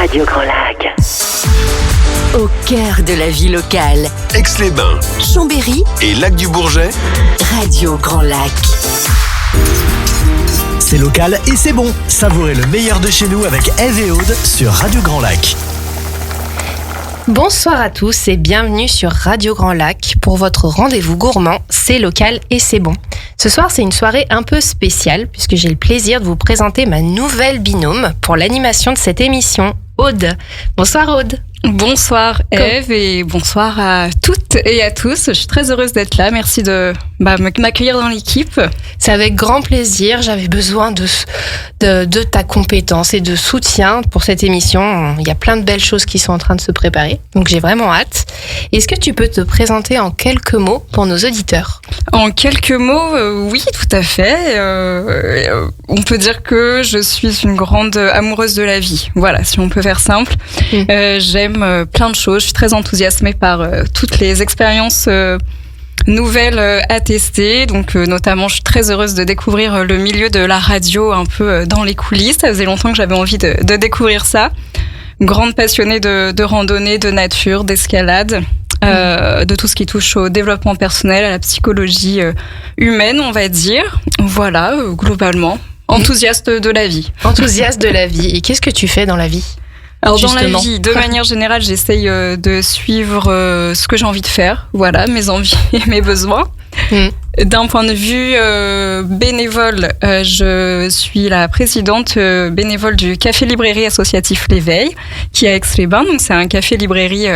Radio Grand Lac. Au cœur de la vie locale. Aix-les-Bains, Chambéry et Lac-du-Bourget. Radio Grand Lac. C'est local et c'est bon. Savourez le meilleur de chez nous avec Eve et Aude sur Radio Grand Lac. Bonsoir à tous et bienvenue sur Radio Grand Lac pour votre rendez-vous gourmand, c'est local et c'est bon. Ce soir, c'est une soirée un peu spéciale puisque j'ai le plaisir de vous présenter ma nouvelle binôme pour l'animation de cette émission, Aude. Bonsoir Aude. Bonsoir Eve et bonsoir à toutes et à tous. Je suis très heureuse d'être là. Merci de m'accueillir dans l'équipe. C'est avec grand plaisir. J'avais besoin de ta compétence et de soutien pour cette émission. Il y a plein de belles choses qui sont en train de se préparer. Donc j'ai vraiment hâte. Est-ce que tu peux te présenter en quelques mots pour nos auditeurs ? En quelques mots, oui, tout à fait. On peut dire que je suis une grande amoureuse de la vie. Voilà, si on peut faire simple. J'aime plein de choses. Je suis très enthousiasmée par toutes les expériences nouvelles à tester. Donc, notamment, je suis très heureuse de découvrir le milieu de la radio un peu dans les coulisses. Ça faisait longtemps que j'avais envie de découvrir ça. Grande passionnée de randonnée, de nature, d'escalade. De tout ce qui touche au développement personnel, à la psychologie humaine, on va dire. Voilà, globalement, enthousiaste de la vie. Enthousiaste de la vie. Et qu'est-ce que tu fais dans la vie ? Alors dans la vie, de manière générale, j'essaye de suivre ce que j'ai envie de faire. Voilà, mes envies et mes besoins. D'un point de vue bénévole, je suis la présidente bénévole du café-librairie associatif L'Éveil, qui est à Aix-les-Bains. Donc c'est un café-librairie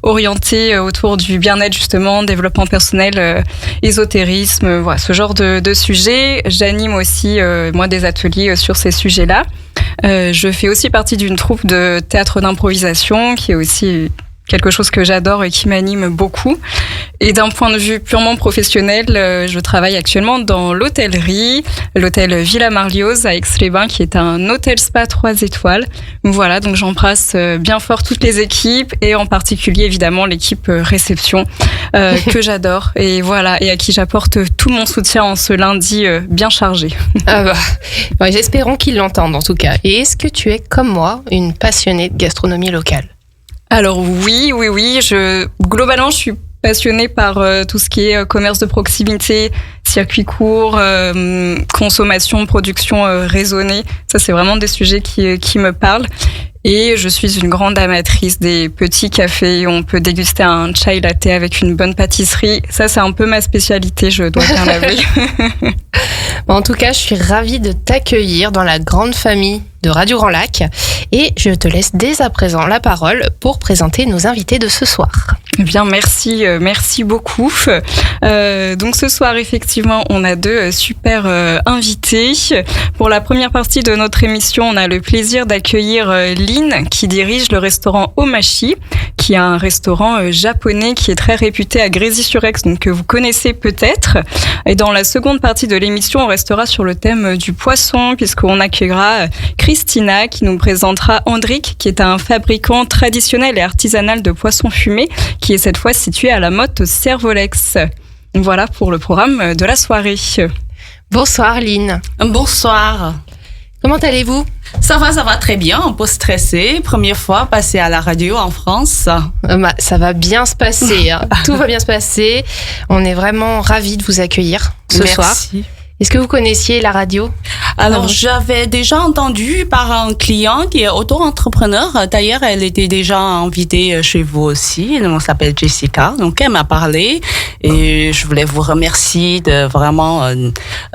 orienté autour du bien-être justement, développement personnel, ésotérisme, voilà, ce genre de sujets. J'anime aussi moi des ateliers sur ces sujets-là. Je fais aussi partie d'une troupe de théâtre d'improvisation qui est aussi quelque chose que j'adore et qui m'anime beaucoup. Et d'un point de vue purement professionnel, je travaille actuellement dans l'hôtellerie, l'hôtel Villa Marlioz à Aix-les-Bains, qui est un hôtel spa 3 étoiles. Voilà, donc j'embrasse bien fort toutes les équipes et en particulier évidemment l'équipe réception que j'adore et voilà, et à qui j'apporte tout mon soutien en ce lundi bien chargé. Ouais, j'espérons qu'ils l'entendent en tout cas. Et est-ce que tu es comme moi une passionnée de gastronomie locale ? Alors oui. Globalement, je suis passionnée par tout ce qui est commerce de proximité, circuit court, consommation, production raisonnée. Ça, c'est vraiment des sujets qui me parlent. Et je suis une grande amatrice des petits cafés. On peut déguster un chai latte avec une bonne pâtisserie. Ça, c'est un peu ma spécialité, je dois bien l'avouer. En tout cas, je suis ravie de t'accueillir dans la grande famille de Radio Grand Lac. Et je te laisse dès à présent la parole pour présenter nos invités de ce soir. Eh bien, merci beaucoup. Donc ce soir, effectivement, on a deux super invités. Pour la première partie de notre émission, on a le plaisir d'accueillir Lynn, qui dirige le restaurant Omachi, qui est un restaurant japonais qui est très réputé à Grésy-sur-Aix, donc que vous connaissez peut-être. Et dans la seconde partie de l'émission, on restera sur le thème du poisson, puisqu'on accueillera Christina, qui nous présentera Andric, qui est un fabricant traditionnel et artisanal de poissons fumés, qui est cette fois situé à la Motte Servolex. Voilà pour le programme de la soirée. Bonsoir Lynn. Bonsoir. Comment allez-vous ? Ça va très bien, un peu stressé. Première fois passée à la radio en France. Ça va bien se passer, hein. Tout va bien se passer. On est vraiment ravis de vous accueillir ce soir. Merci. Est-ce que vous connaissiez la radio ? Alors, j'avais déjà entendu par un client qui est auto-entrepreneur. D'ailleurs, elle était déjà invitée chez vous aussi. Elle s'appelle Jessica. Donc, elle m'a parlé et je voulais vous remercier de vraiment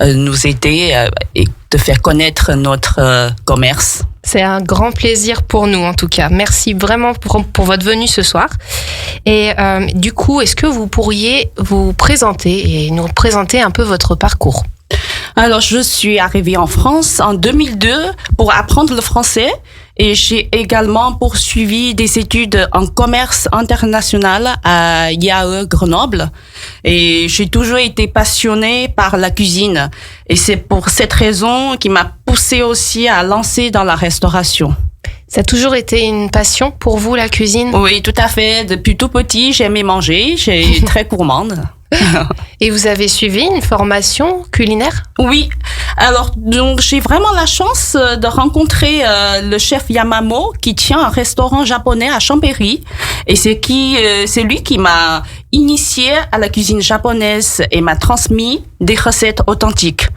nous aider et de faire connaître notre commerce. C'est un grand plaisir pour nous, en tout cas. Merci vraiment pour votre venue ce soir. Et du coup, est-ce que vous pourriez vous présenter et nous présenter un peu votre parcours ? Alors, je suis arrivée en France en 2002 pour apprendre le français et j'ai également poursuivi des études en commerce international à IAE Grenoble. Et j'ai toujours été passionnée par la cuisine. Et c'est pour cette raison qui m'a poussée aussi à lancer dans la restauration. Ça a toujours été une passion pour vous, la cuisine ? Oui, tout à fait. Depuis tout petit, j'aimais manger. J'ai très gourmande. Et vous avez suivi une formation culinaire? Oui, alors donc j'ai vraiment la chance de rencontrer le chef Yamamo qui tient un restaurant japonais à Chambéry et c'est lui qui m'a initié à la cuisine japonaise et m'a transmis des recettes authentiques.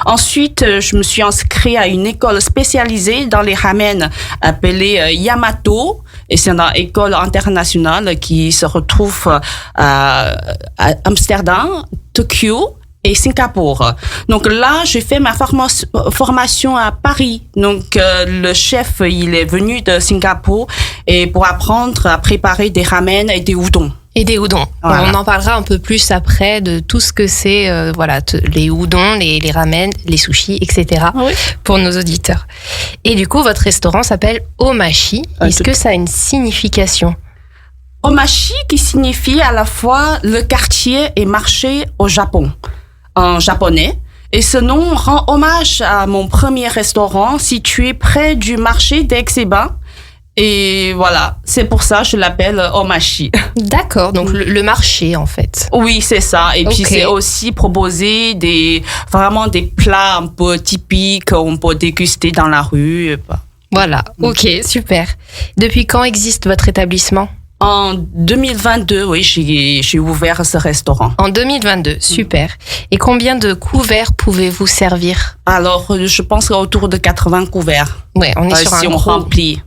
Ensuite, je me suis inscrite à une école spécialisée dans les ramen appelée Yamato. Et c'est une école internationale qui se retrouve à Amsterdam, Tokyo et Singapour. Donc là, j'ai fait ma formation à Paris. Donc le chef, il est venu de Singapour et pour apprendre à préparer des ramen et des udon. Et des udon. Voilà. On en parlera un peu plus après de tout ce que c'est, les udon, les ramen, les sushis, etc. Oui. Pour nos auditeurs. Et du coup, votre restaurant s'appelle Omachi. Est-ce que ça a une signification? Omachi qui signifie à la fois le quartier et marché au Japon, en japonais. Et ce nom rend hommage à mon premier restaurant situé près du marché d'Aix-et-Bains. Et voilà, c'est pour ça que je l'appelle Omachi. D'accord, donc le marché en fait. Oui, c'est ça. Et puis Ok. c'est aussi proposer vraiment des plats un peu typiques qu'on peut déguster dans la rue. Voilà, ok, super. Depuis quand existe votre établissement? En 2022, oui, j'ai ouvert ce restaurant. En 2022, super. Et combien de couverts pouvez-vous servir? Alors, je pense autour de 80 couverts. Ouais, on est sur si un on gros... remplit.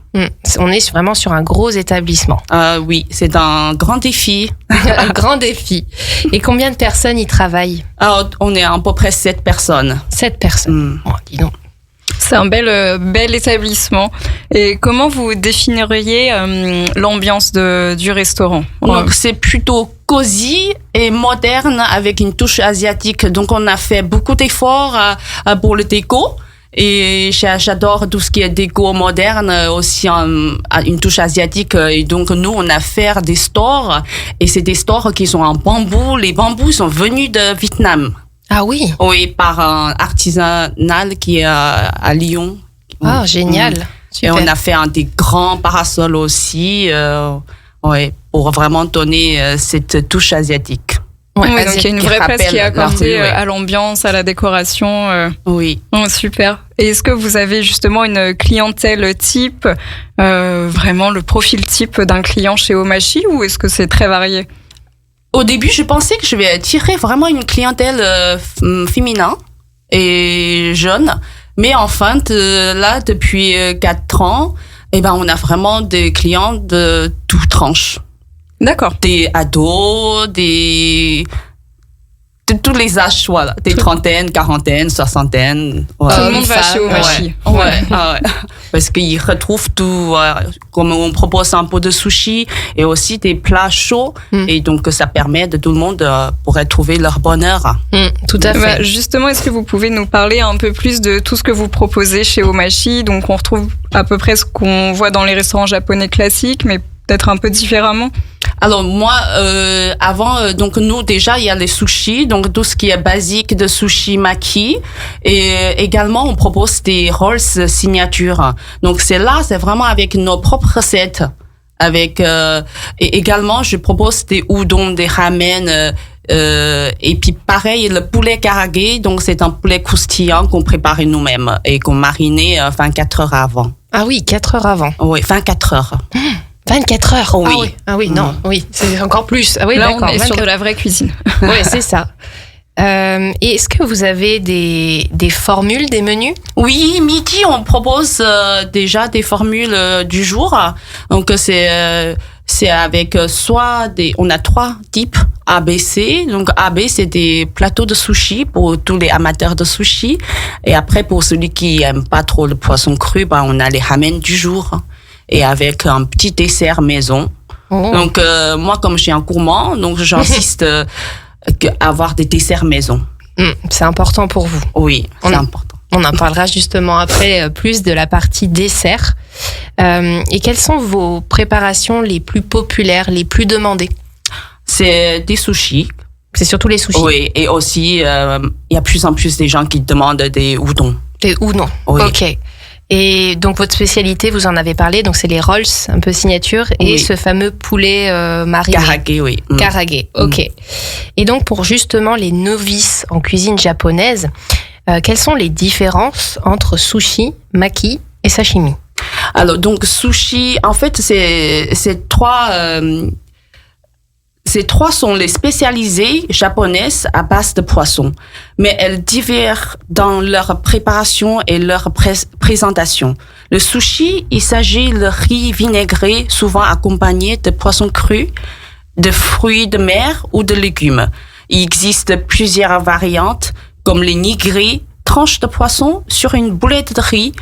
On est vraiment sur un gros établissement. Oui, c'est un grand défi. Un grand défi. Et combien de personnes y travaillent? Alors, on est à peu près 7 personnes. 7 personnes. Oh, dis donc. C'est un bel établissement. Et comment vous définiriez l'ambiance du restaurant? Donc, c'est plutôt cosy et moderne avec une touche asiatique. Donc, on a fait beaucoup d'efforts pour le déco. Et j'adore tout ce qui est déco moderne, aussi une touche asiatique. Et donc, nous, on a fait des stores. Et c'est des stores qui sont en bambou. Les bambous sont venus de Vietnam. Ah oui. Oui, par un artisanal qui est à Lyon. Ah, génial. Et Super. on a fait des grands parasols aussi, pour vraiment donner cette touche asiatique. Ouais, Oui, donc il y a une vraie place qui est accordée la rue, à l'ambiance, à la décoration. Oui. Super. Et est-ce que vous avez justement une clientèle type, vraiment le profil type d'un client chez Omachi, ou est-ce que c'est très varié? Au début, je pensais que je vais attirer vraiment une clientèle féminin et jeune. Mais en fait, là, depuis 4 ans, on a vraiment des clients de toutes tranches. D'accord. Des ados, de tous les âges, voilà. Des trentaines, quarantaines, soixantaines. Tout le monde va chez Omachi. Ouais. Parce qu'ils retrouvent tout, comme on propose un peu de sushi et aussi des plats chauds. Et donc, ça permet de tout le monde pourrait trouver leur bonheur. Tout à fait. Justement, est-ce que vous pouvez nous parler un peu plus de tout ce que vous proposez chez Omachi? Donc, on retrouve à peu près ce qu'on voit dans les restaurants japonais classiques, mais peut-être un peu différemment. Alors moi, avant, donc nous déjà il y a les sushis, donc tout ce qui est basique de sushi maki, et également on propose des rolls signature. Donc c'est vraiment avec nos propres recettes. Et également je propose des udon, des ramen. Et puis pareil, le poulet karage, donc c'est un poulet croustillant qu'on préparait nous-mêmes et qu'on marinait 24 heures avant. Ah oui, 4 heures avant. Oui, 24 heures. 24 heures. Oui. Ah oui, non, oui, c'est encore plus. Ah oui, Là, d'accord. on est sur 24. de la vraie cuisine. Oui, c'est ça. Et est-ce que vous avez des formules, des menus? Oui, midi, on propose déjà des formules du jour. Donc, c'est avec on a 3 types ABC. Donc, AB, c'est des plateaux de sushi pour tous les amateurs de sushi. Et après, pour celui qui aime pas trop le poisson cru, on a les ramen du jour. Et avec un petit dessert maison. Oh. Donc, moi, comme je suis un gourmand, donc j'insiste à avoir des desserts maison. C'est important pour vous. Oui, c'est important. On en parlera justement après plus de la partie dessert. Et quelles sont vos préparations les plus populaires, les plus demandées? C'est des sushis. C'est surtout les sushis. Oui, et aussi, il y a de plus en plus des gens qui demandent des udon. Ou non. Oui. Ok. Et donc votre spécialité, vous en avez parlé, donc c'est les rolls, un peu signature, et Oui. ce fameux poulet mariné. Karage, oui. Karage, ok. Et donc pour justement les novices en cuisine japonaise, quelles sont les différences entre sushi, maki et sashimi? Alors, donc, sushi, en fait, ces trois sont les spécialisées japonaises à base de poisson, mais elles diffèrent dans leur préparation et leur présentation. Le sushi, il s'agit de riz vinaigré, souvent accompagné de poissons crus, de fruits de mer ou de légumes. Il existe plusieurs variantes, comme les nigiri, tranches de poisson sur une boulette de riz,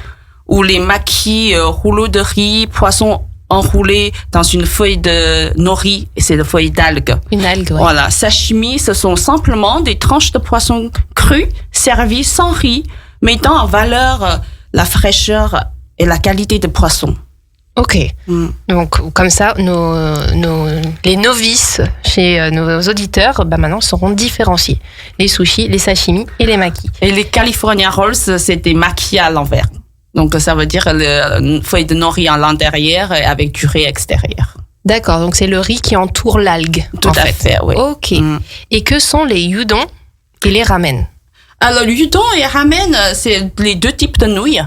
ou les maki, rouleaux de riz, poisson enroulé dans une feuille de nori, c'est la feuille d'algue. Une algue, ouais. Voilà, sashimi, ce sont simplement des tranches de poisson cru servies sans riz, mettant en valeur la fraîcheur et la qualité de poisson. Ok. Donc comme ça, les novices chez nos auditeurs, maintenant seront différenciés. Les sushis, les sashimi et les maki. Et les California Rolls, c'est des maki à l'envers. Donc ça veut dire une feuille de nori à l'intérieur avec du riz extérieur. D'accord, donc c'est le riz qui entoure l'algue. Tout à fait, oui. Ok. Et que sont les udon et les ramen? Alors, l'udon et ramen, c'est les deux types de nouilles.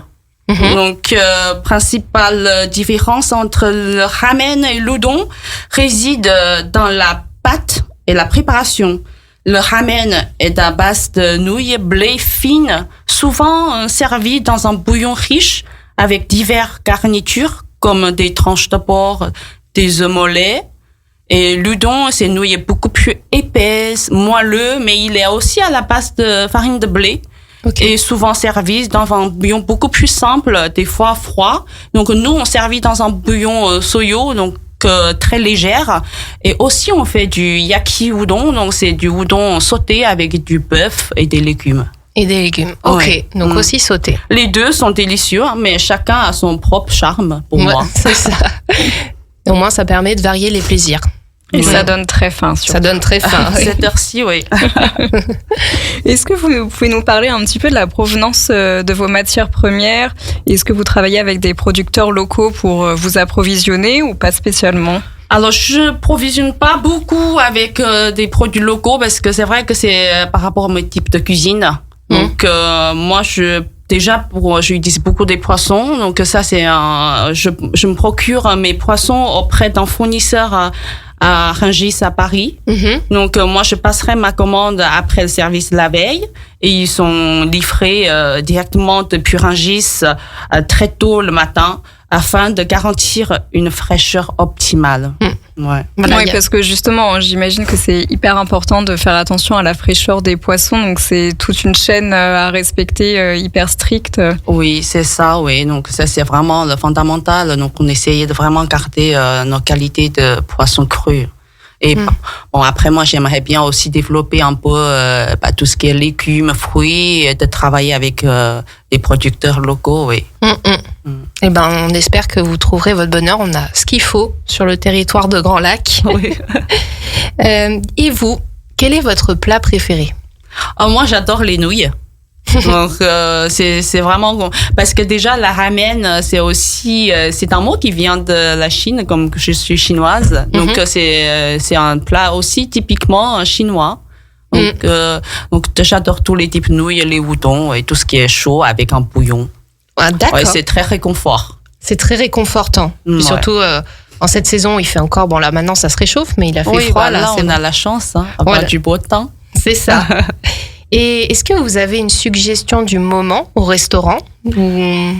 Donc, principale différence entre le ramen et l'udon réside dans la pâte et la préparation. Le ramen est à base de nouilles blé fines, souvent servies dans un bouillon riche avec diverses garnitures comme des tranches de porc, des œufs mollets. Et l'udon, c'est une nouille beaucoup plus épaisse, moelleux, mais il est aussi à la base de farine de blé. Okay. Et souvent servi dans un bouillon beaucoup plus simple, des fois froid. Donc nous, on servit dans un bouillon soyo, donc très légère. Et aussi, on fait du yaki udon, donc c'est du udon sauté avec du bœuf et des légumes. Et des légumes, ok. Ouais. Donc aussi sauté. Les deux sont délicieux, mais chacun a son propre charme pour moi. C'est ça. Au moins, ça permet de varier les plaisirs. Et ça donne très faim. Surtout. Ça donne très faim. Oui. Cette heure-ci, oui. Est-ce que vous pouvez nous parler un petit peu de la provenance de vos matières premières? Est-ce que vous travaillez avec des producteurs locaux pour vous approvisionner ou pas spécialement? Alors, je provisionne pas beaucoup avec des produits locaux parce que c'est vrai que c'est par rapport à mes types de cuisine. Donc, moi, j'utilise beaucoup des poissons. Donc, ça, je me procure mes poissons auprès d'un fournisseur à Rungis à Paris. Donc, moi, je passerai ma commande après le service la veille et ils sont livrés directement depuis Rungis très tôt le matin afin de garantir une fraîcheur optimale. Ouais. Voilà, Oui, parce que justement, j'imagine que c'est hyper important de faire attention à la fraîcheur des poissons. Donc, c'est toute une chaîne à respecter hyper stricte. Oui, c'est ça, oui. Donc, ça, c'est vraiment le fondamental. Donc, on essayait de vraiment garder nos qualités de poissons crus. Et bon, après, moi, j'aimerais bien aussi développer un peu tout ce qui est légumes, fruits, et de travailler avec des producteurs locaux, oui. Eh ben, on espère que vous trouverez votre bonheur. On a ce qu'il faut sur le territoire de Grand Lac. Oui. Et vous, quel est votre plat préféré? Moi, j'adore les nouilles. Donc c'est vraiment parce que déjà la ramen c'est aussi c'est un mot qui vient de la Chine comme que je suis chinoise donc c'est un plat aussi typiquement chinois donc j'adore tous les types de nouilles, les udon et tout ce qui est chaud avec un bouillon. Ah, d'accord. Ouais, c'est très réconfort. C'est très réconfortant. Et surtout en cette saison, il fait encore bon là maintenant ça se réchauffe mais il a fait froid là c'est on a la chance avoir du beau temps. C'est ça. Et est-ce que vous avez une suggestion du moment au restaurant ou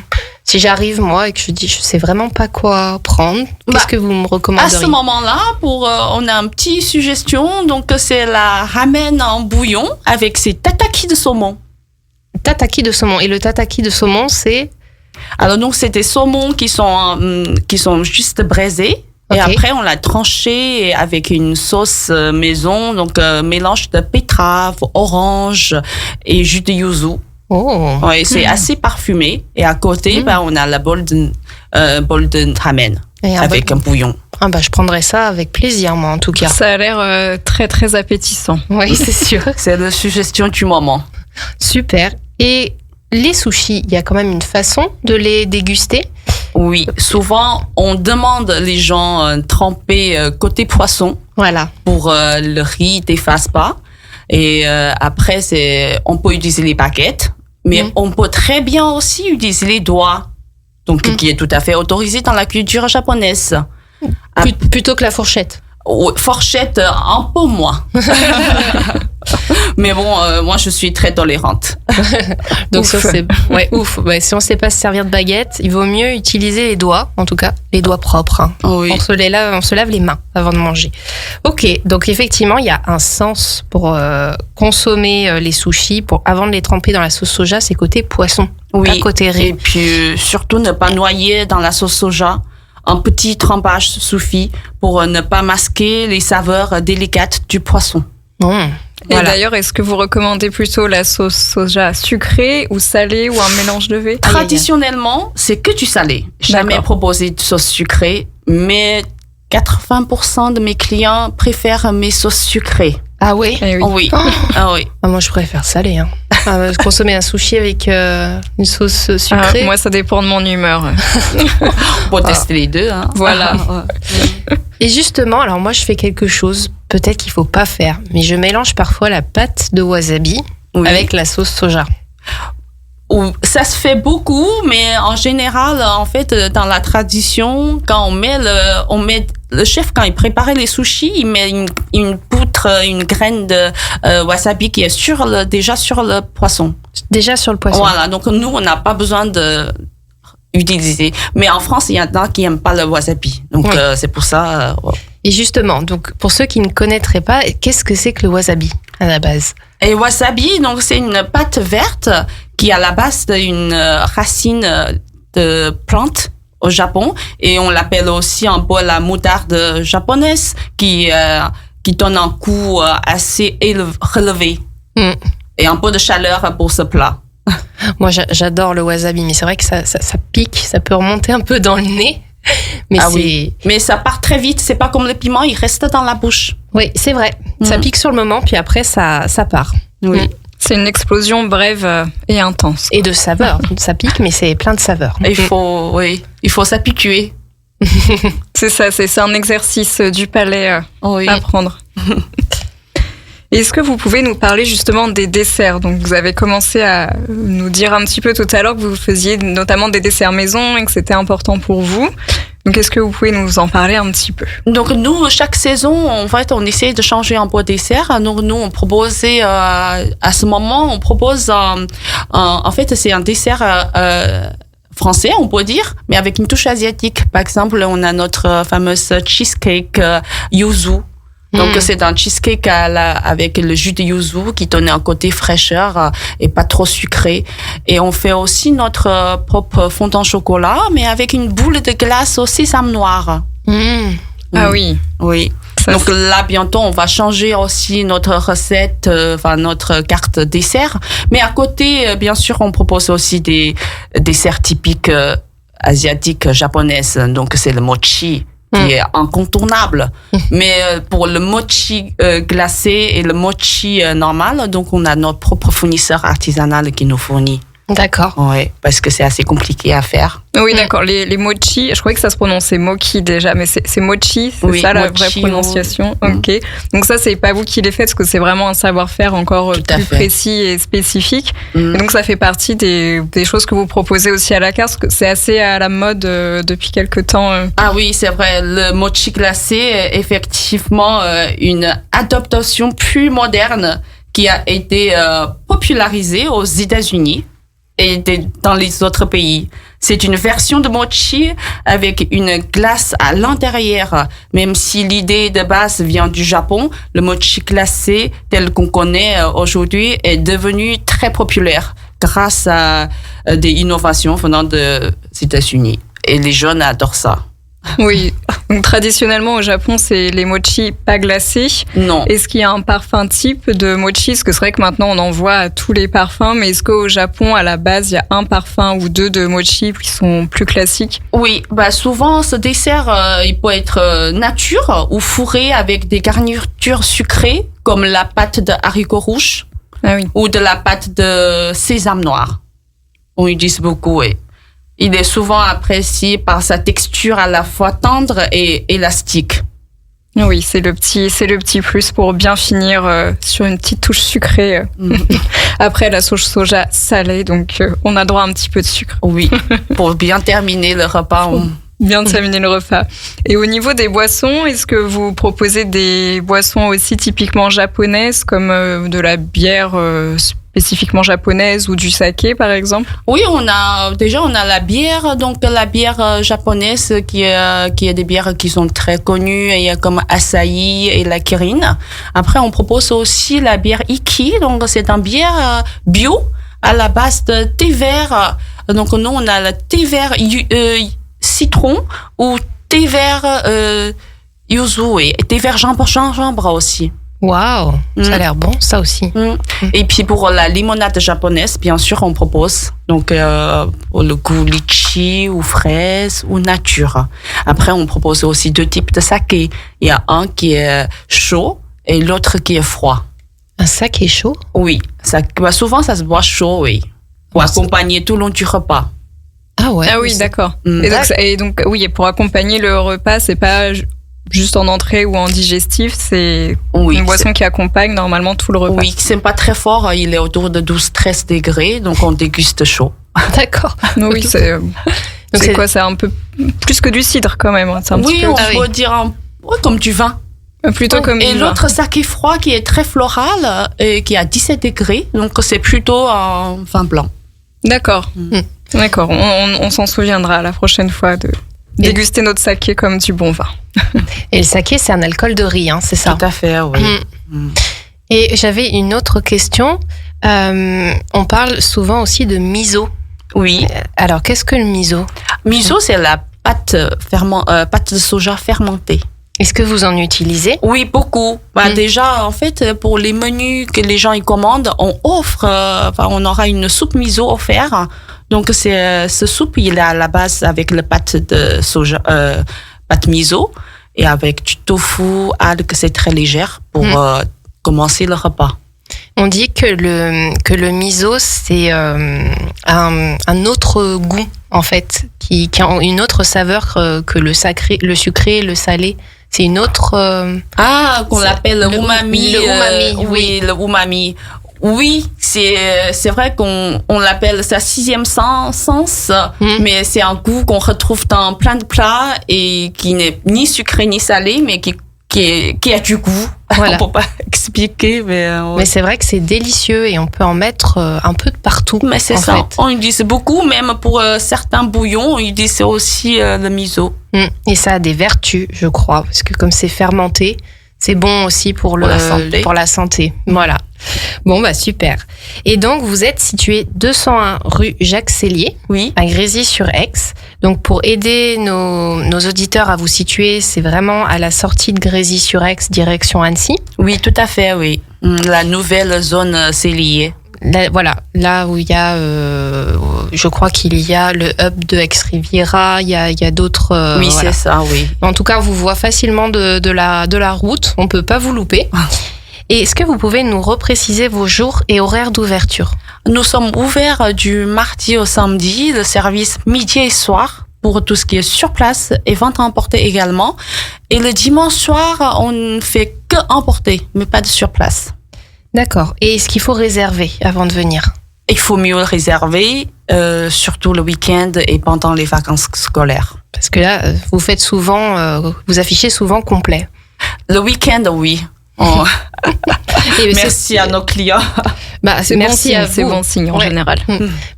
si j'arrive moi et que je dis je sais vraiment pas quoi prendre, qu'est-ce que vous me recommanderiez? À ce moment-là, on a une petite suggestion, donc c'est la ramen en bouillon avec ses tataki de saumon. Tataki de saumon. Et le tataki de saumon, c'est? Alors donc c'est des saumons qui sont juste braisés. Et après, on l'a tranché avec une sauce maison, donc mélange de betterave, orange et jus de yuzu. Oh. Ouais, c'est assez parfumé. Et à côté, on a la bol de ramen avec un bouillon. Ah bah, je prendrais ça avec plaisir, moi, en tout cas. Ça a l'air très, très appétissant. Oui, c'est sûr. C'est la suggestion du moment. Super. Et les sushis, il y a quand même une façon de les déguster. Oui, souvent on demande les gens tremper côté poisson Voilà. pour le riz t'efface pas. Et après, on peut utiliser les baguettes, mais on peut très bien aussi utiliser les doigts, donc qui est tout à fait autorisé dans la culture japonaise. Plutôt que la fourchette. Fourchette, un peu moins. Mais bon, moi je suis très tolérante. Donc Ouf. ça c'est ouf. Ouais, si on sait pas se servir de baguette, il vaut mieux utiliser les doigts, en tout cas les doigts propres. Hein. Oui. On se lave les mains avant de manger. Ok, donc effectivement il y a un sens pour consommer les sushis, avant de les tremper dans la sauce soja, c'est côté poisson, pas côté riz. Et puis surtout ne pas noyer dans la sauce soja. Un petit trempage suffit pour ne pas masquer les saveurs délicates du poisson. Et d'ailleurs, est-ce que vous recommandez plutôt la sauce soja sucrée ou salée ou un mélange de V? Traditionnellement, c'est que du salé. Jamais proposé de sauce sucrée, mais 80% de mes clients préfèrent mes sauces sucrées. Ah oui? Eh oui. Oui. Ah oui. Ah, moi je préfère salé. Hein. Consommer un sushi avec une sauce sucrée. Moi, ça dépend de mon humeur. On peut tester les deux. Hein. Voilà. Et justement, alors moi je fais quelque chose peut-être qu'il faut pas faire, mais je mélange parfois la pâte de wasabi avec la sauce soja. Ça se fait beaucoup, mais en général, en fait, dans la tradition, quand on met le chef, quand il préparait les sushis, il met une poutre, une graine de wasabi qui est déjà sur le poisson. Déjà sur le poisson. Voilà, donc nous, on n'a pas besoin de utiliser. Mais en France, il y en a qui n'aiment pas le wasabi. Donc c'est pour ça. Et justement, donc pour ceux qui ne connaîtraient pas, qu'est-ce que c'est que le wasabi à la base? Et wasabi, donc c'est une pâte verte qui est à la base d'une racine de plante au Japon, et on l'appelle aussi un peu la moutarde japonaise qui donne un goût assez relevé et un peu de chaleur pour ce plat. Moi, j'adore le wasabi, mais c'est vrai que ça pique, ça peut remonter un peu dans le nez. Mais mais ça part très vite, c'est pas comme le piment, il reste dans la bouche. Oui, c'est vrai. Ça pique sur le moment, puis après ça part. Oui. C'est une explosion brève et intense. Et de saveurs. Ça pique, mais c'est plein de saveurs. Il faut s'habituer. C'est ça, c'est un exercice du palais à prendre. Est-ce que vous pouvez nous parler justement des desserts? Donc vous avez commencé à nous dire un petit peu tout à l'heure que vous faisiez notamment des desserts maison et que c'était important pour vous. Donc est-ce que vous pouvez nous en parler un petit peu? Donc nous, chaque saison, en fait, on essaie de changer un peu de dessert. Donc nous, on proposait à ce moment, on propose en fait, c'est un dessert français, on peut dire, mais avec une touche asiatique. Par exemple, on a notre fameuse cheesecake yuzu. Donc c'est un cheesecake avec le jus de yuzu qui donne un côté fraîcheur et pas trop sucré. Et on fait aussi notre propre fondant au chocolat, mais avec une boule de glace au sésame noir. Ah oui. Oui. Donc là, bientôt, on va changer aussi notre recette, notre carte dessert. Mais à côté, bien sûr, on propose aussi des desserts typiques asiatiques, japonaises. Donc c'est le mochi, qui est incontournable. Mais pour le mochi glacé et le mochi normal, donc on a notre propre fournisseur artisanal qui nous fournit. D'accord. Oui, parce que c'est assez compliqué à faire. Oui, d'accord. Les mochi, je croyais que ça se prononçait mochi déjà, mais c'est mochi, c'est ça la vraie prononciation. Ok. Donc ça, c'est pas vous qui les faites, parce que c'est vraiment un savoir-faire encore plus précis et spécifique. Et donc ça fait partie des choses que vous proposez aussi à la carte, parce que c'est assez à la mode depuis quelques temps. Ah oui, c'est vrai. Le mochi glacé est effectivement une adaptation plus moderne qui a été popularisée aux États-Unis et dans les autres pays. C'est une version de mochi avec une glace à l'intérieur. Même si l'idée de base vient du Japon, le mochi glacé tel qu'on connaît aujourd'hui est devenu très populaire grâce à des innovations venant des États-Unis. Et les jeunes adorent ça. Oui, donc traditionnellement au Japon, c'est les mochi pas glacés. Non. Est-ce qu'il y a un parfum type de mochi? Parce que c'est vrai que maintenant on en voit à tous les parfums, mais est-ce qu'au Japon, à la base, il y a un parfum ou deux de mochi qui sont plus classiques? Oui, souvent ce dessert, il peut être nature ou fourré avec des garnitures sucrées comme la pâte de haricots rouges ou de la pâte de sésame noir. On utilise beaucoup, oui. Il est souvent apprécié par sa texture à la fois tendre et élastique. Oui, c'est le petit plus pour bien finir sur une petite touche sucrée. Après la sauce soja salée, donc on a droit à un petit peu de sucre. Oui, pour bien terminer le repas. Bien terminer le repas. Et au niveau des boissons, est-ce que vous proposez des boissons aussi typiquement japonaises, comme de la bière spécifiquement japonaise ou du saké, par exemple? Oui, on a la bière, donc la bière japonaise qui est des bières qui sont très connues, il y a comme Asahi et la Kirin. Après, on propose aussi la bière Iki, donc c'est une bière bio à la base de thé vert. Donc nous, on a le thé vert citron ou thé vert yuzu et thé vert gingembre aussi. Waouh, ça a l'air bon, ça aussi. Et puis pour la limonade japonaise, bien sûr, on propose donc pour le goût litchi ou fraise ou nature. Après, on propose aussi 2 types de saké. Il y a un qui est chaud et l'autre qui est froid. Un saké chaud? Oui, souvent ça se boit chaud, oui, pour accompagner tout le long du repas. Ah ouais. Ah oui, d'accord. Et donc, oui, et pour accompagner le repas, c'est pas juste en entrée ou en digestif, c'est une boisson qui accompagne normalement tout le repas. Oui, c'est pas très fort, il est autour de 12-13 degrés, donc on déguste chaud. D'accord. Oui, c'est quoi? C'est un peu plus que du cidre quand même. C'est un petit peu... on peut dire comme du vin. Plutôt comme et l'autre saké froid qui est très floral et qui est à 17 degrés, donc c'est plutôt un vin blanc. D'accord. D'accord, on s'en souviendra la prochaine fois de déguster notre saké comme du bon vin. Et le saké, c'est un alcool de riz, hein, c'est ça? Tout à fait, oui. Et j'avais une autre question. On parle souvent aussi de miso. Oui. Alors, qu'est-ce que le miso? Miso, c'est la pâte de soja fermentée. Est-ce que vous en utilisez? Oui, beaucoup. Déjà, en fait, pour les menus que les gens y commandent, on aura une soupe miso offerte. Donc, ce soupe, il est à la base avec la pâte de soja, pâte miso, et avec du tofu, algues, c'est très légère pour commencer le repas. On dit que le miso, c'est un autre goût, en fait, qui a une autre saveur que le sucré, le salé. C'est une autre... qu'on l'appelle le umami. Le umami, oui, le umami. Oui, c'est vrai qu'on l'appelle sa 6e sens, mais c'est un goût qu'on retrouve dans plein de plats et qui n'est ni sucré ni salé, mais qui a du goût. Voilà. On peut pas expliquer, mais c'est vrai que c'est délicieux et on peut en mettre un peu de partout. Mais c'est ça. On utilise beaucoup, même pour certains bouillons, on utilise aussi le miso. Et ça a des vertus, je crois, parce que comme c'est fermenté, c'est bon aussi pour la santé. Voilà. Bon, super. Et donc, vous êtes situé 201 rue Jacques Sellier, à Grésy-sur-Aix. Donc, pour aider nos auditeurs à vous situer, c'est vraiment à la sortie de Grésy-sur-Aix, direction Annecy. Oui, tout à fait, oui. La nouvelle zone Sellier. Là où il y a, je crois qu'il y a le hub de Aix-Riviera, il y a d'autres... oui, c'est ça, oui. En tout cas, on vous voit facilement de la route, on peut pas vous louper. Et est-ce que vous pouvez nous repréciser vos jours et horaires d'ouverture? Nous sommes ouverts du mardi au samedi, le service midi et soir pour tout ce qui est sur place et vente à emporter également. Et le dimanche soir, on ne fait que emporter, mais pas de sur place. D'accord. Et est-ce qu'il faut réserver avant de venir? Il faut mieux réserver, surtout le week-end et pendant les vacances scolaires. Parce que là, vous affichez souvent complet. Le week-end, oui. Merci à nos clients. C'est bon signe en général.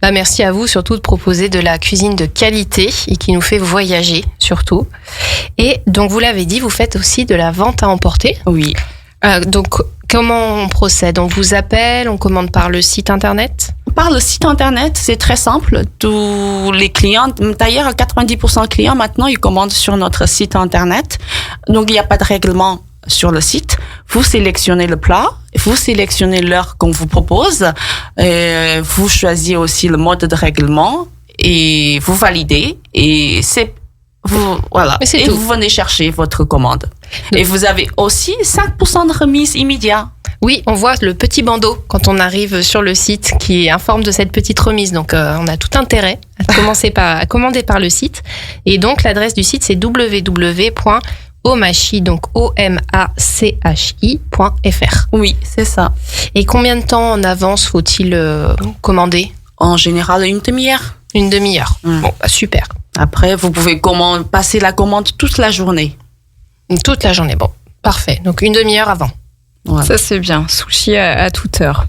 Merci à vous surtout de proposer de la cuisine de qualité et qui nous fait voyager surtout. Et donc vous l'avez dit, vous faites aussi de la vente à emporter. Oui. Donc comment on procède? On vous appelle, on commande par le site internet? Par le site internet, c'est très simple. Tous les clients, d'ailleurs 90% des clients maintenant, ils commandent sur notre site internet. Donc il n'y a pas de règlement sur le site. Vous sélectionnez le plat, vous sélectionnez l'heure qu'on vous propose, et vous choisissez aussi le mode de règlement et vous validez. Et c'est Voilà. Mais c'est et tout. vous venez chercher votre commande. Et vous avez aussi 5% de remise immédiat. Oui, on voit le petit bandeau quand on arrive sur le site qui informe de cette petite remise. Donc, on a tout intérêt à commander par le site. Et donc, l'adresse du site, c'est www.omachi, donc omachi.fr. Oui, c'est ça. Et combien de temps en avance faut-il commander ? En général, une demi-heure. Une demi-heure. Bon, bah, super. Après, vous pouvez passer la commande toute la journée. Toute la journée. Bon, parfait. Donc, une demi-heure avant. Voilà. Ça, c'est bien. Sushi à toute heure.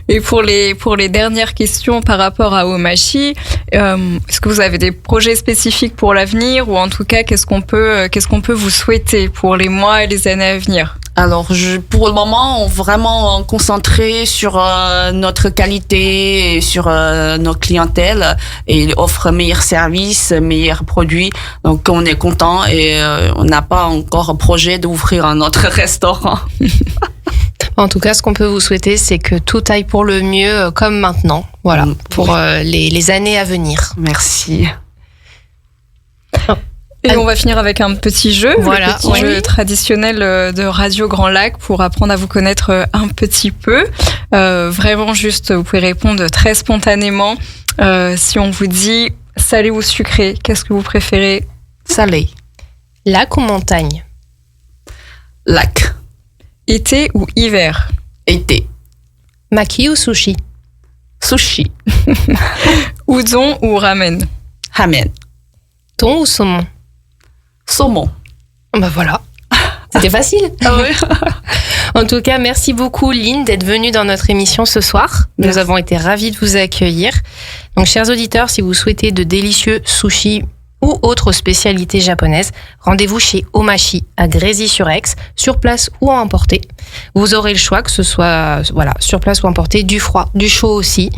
Et pour les dernières questions par rapport à Omachi, est-ce que vous avez des projets spécifiques pour l'avenir, ou en tout cas, qu'est-ce qu'on peut vous souhaiter pour les mois et les années à venir ? Alors, pour le moment, on est vraiment concentré sur notre qualité et sur notre clientèle, et offre meilleurs services, meilleurs produits. Donc, on est content, et on n'a pas encore un projet d'ouvrir un autre restaurant. En tout cas, ce qu'on peut vous souhaiter, c'est que tout aille pour le mieux, comme maintenant. Voilà, pour les années à venir. Merci. Et on va finir avec un petit jeu, voilà, le petit jeu traditionnel de Radio Grand Lac, pour apprendre à vous connaître un petit peu. Vraiment juste, vous pouvez répondre très spontanément. Si on vous dit salé ou sucré, qu'est-ce que vous préférez ? Salé. Lac ou montagne ? Lac. Été ou hiver ? Été. Maki ou sushi ? Sushi. Udon ou ramen ? Ramen. Thon ou saumon ? Saumon. Bah voilà, c'était facile. Ah oui. En tout cas, merci beaucoup Lynn d'être venue dans notre émission ce soir. Nous Merci. avons été ravis de vous accueillir. Donc, chers auditeurs, si vous souhaitez de délicieux sushis ou autres spécialités japonaises, rendez-vous chez Omachi à Grésy-sur-Aix, sur place ou à emporter. Vous aurez le choix, que ce soit sur place ou emporter, du froid, du chaud aussi.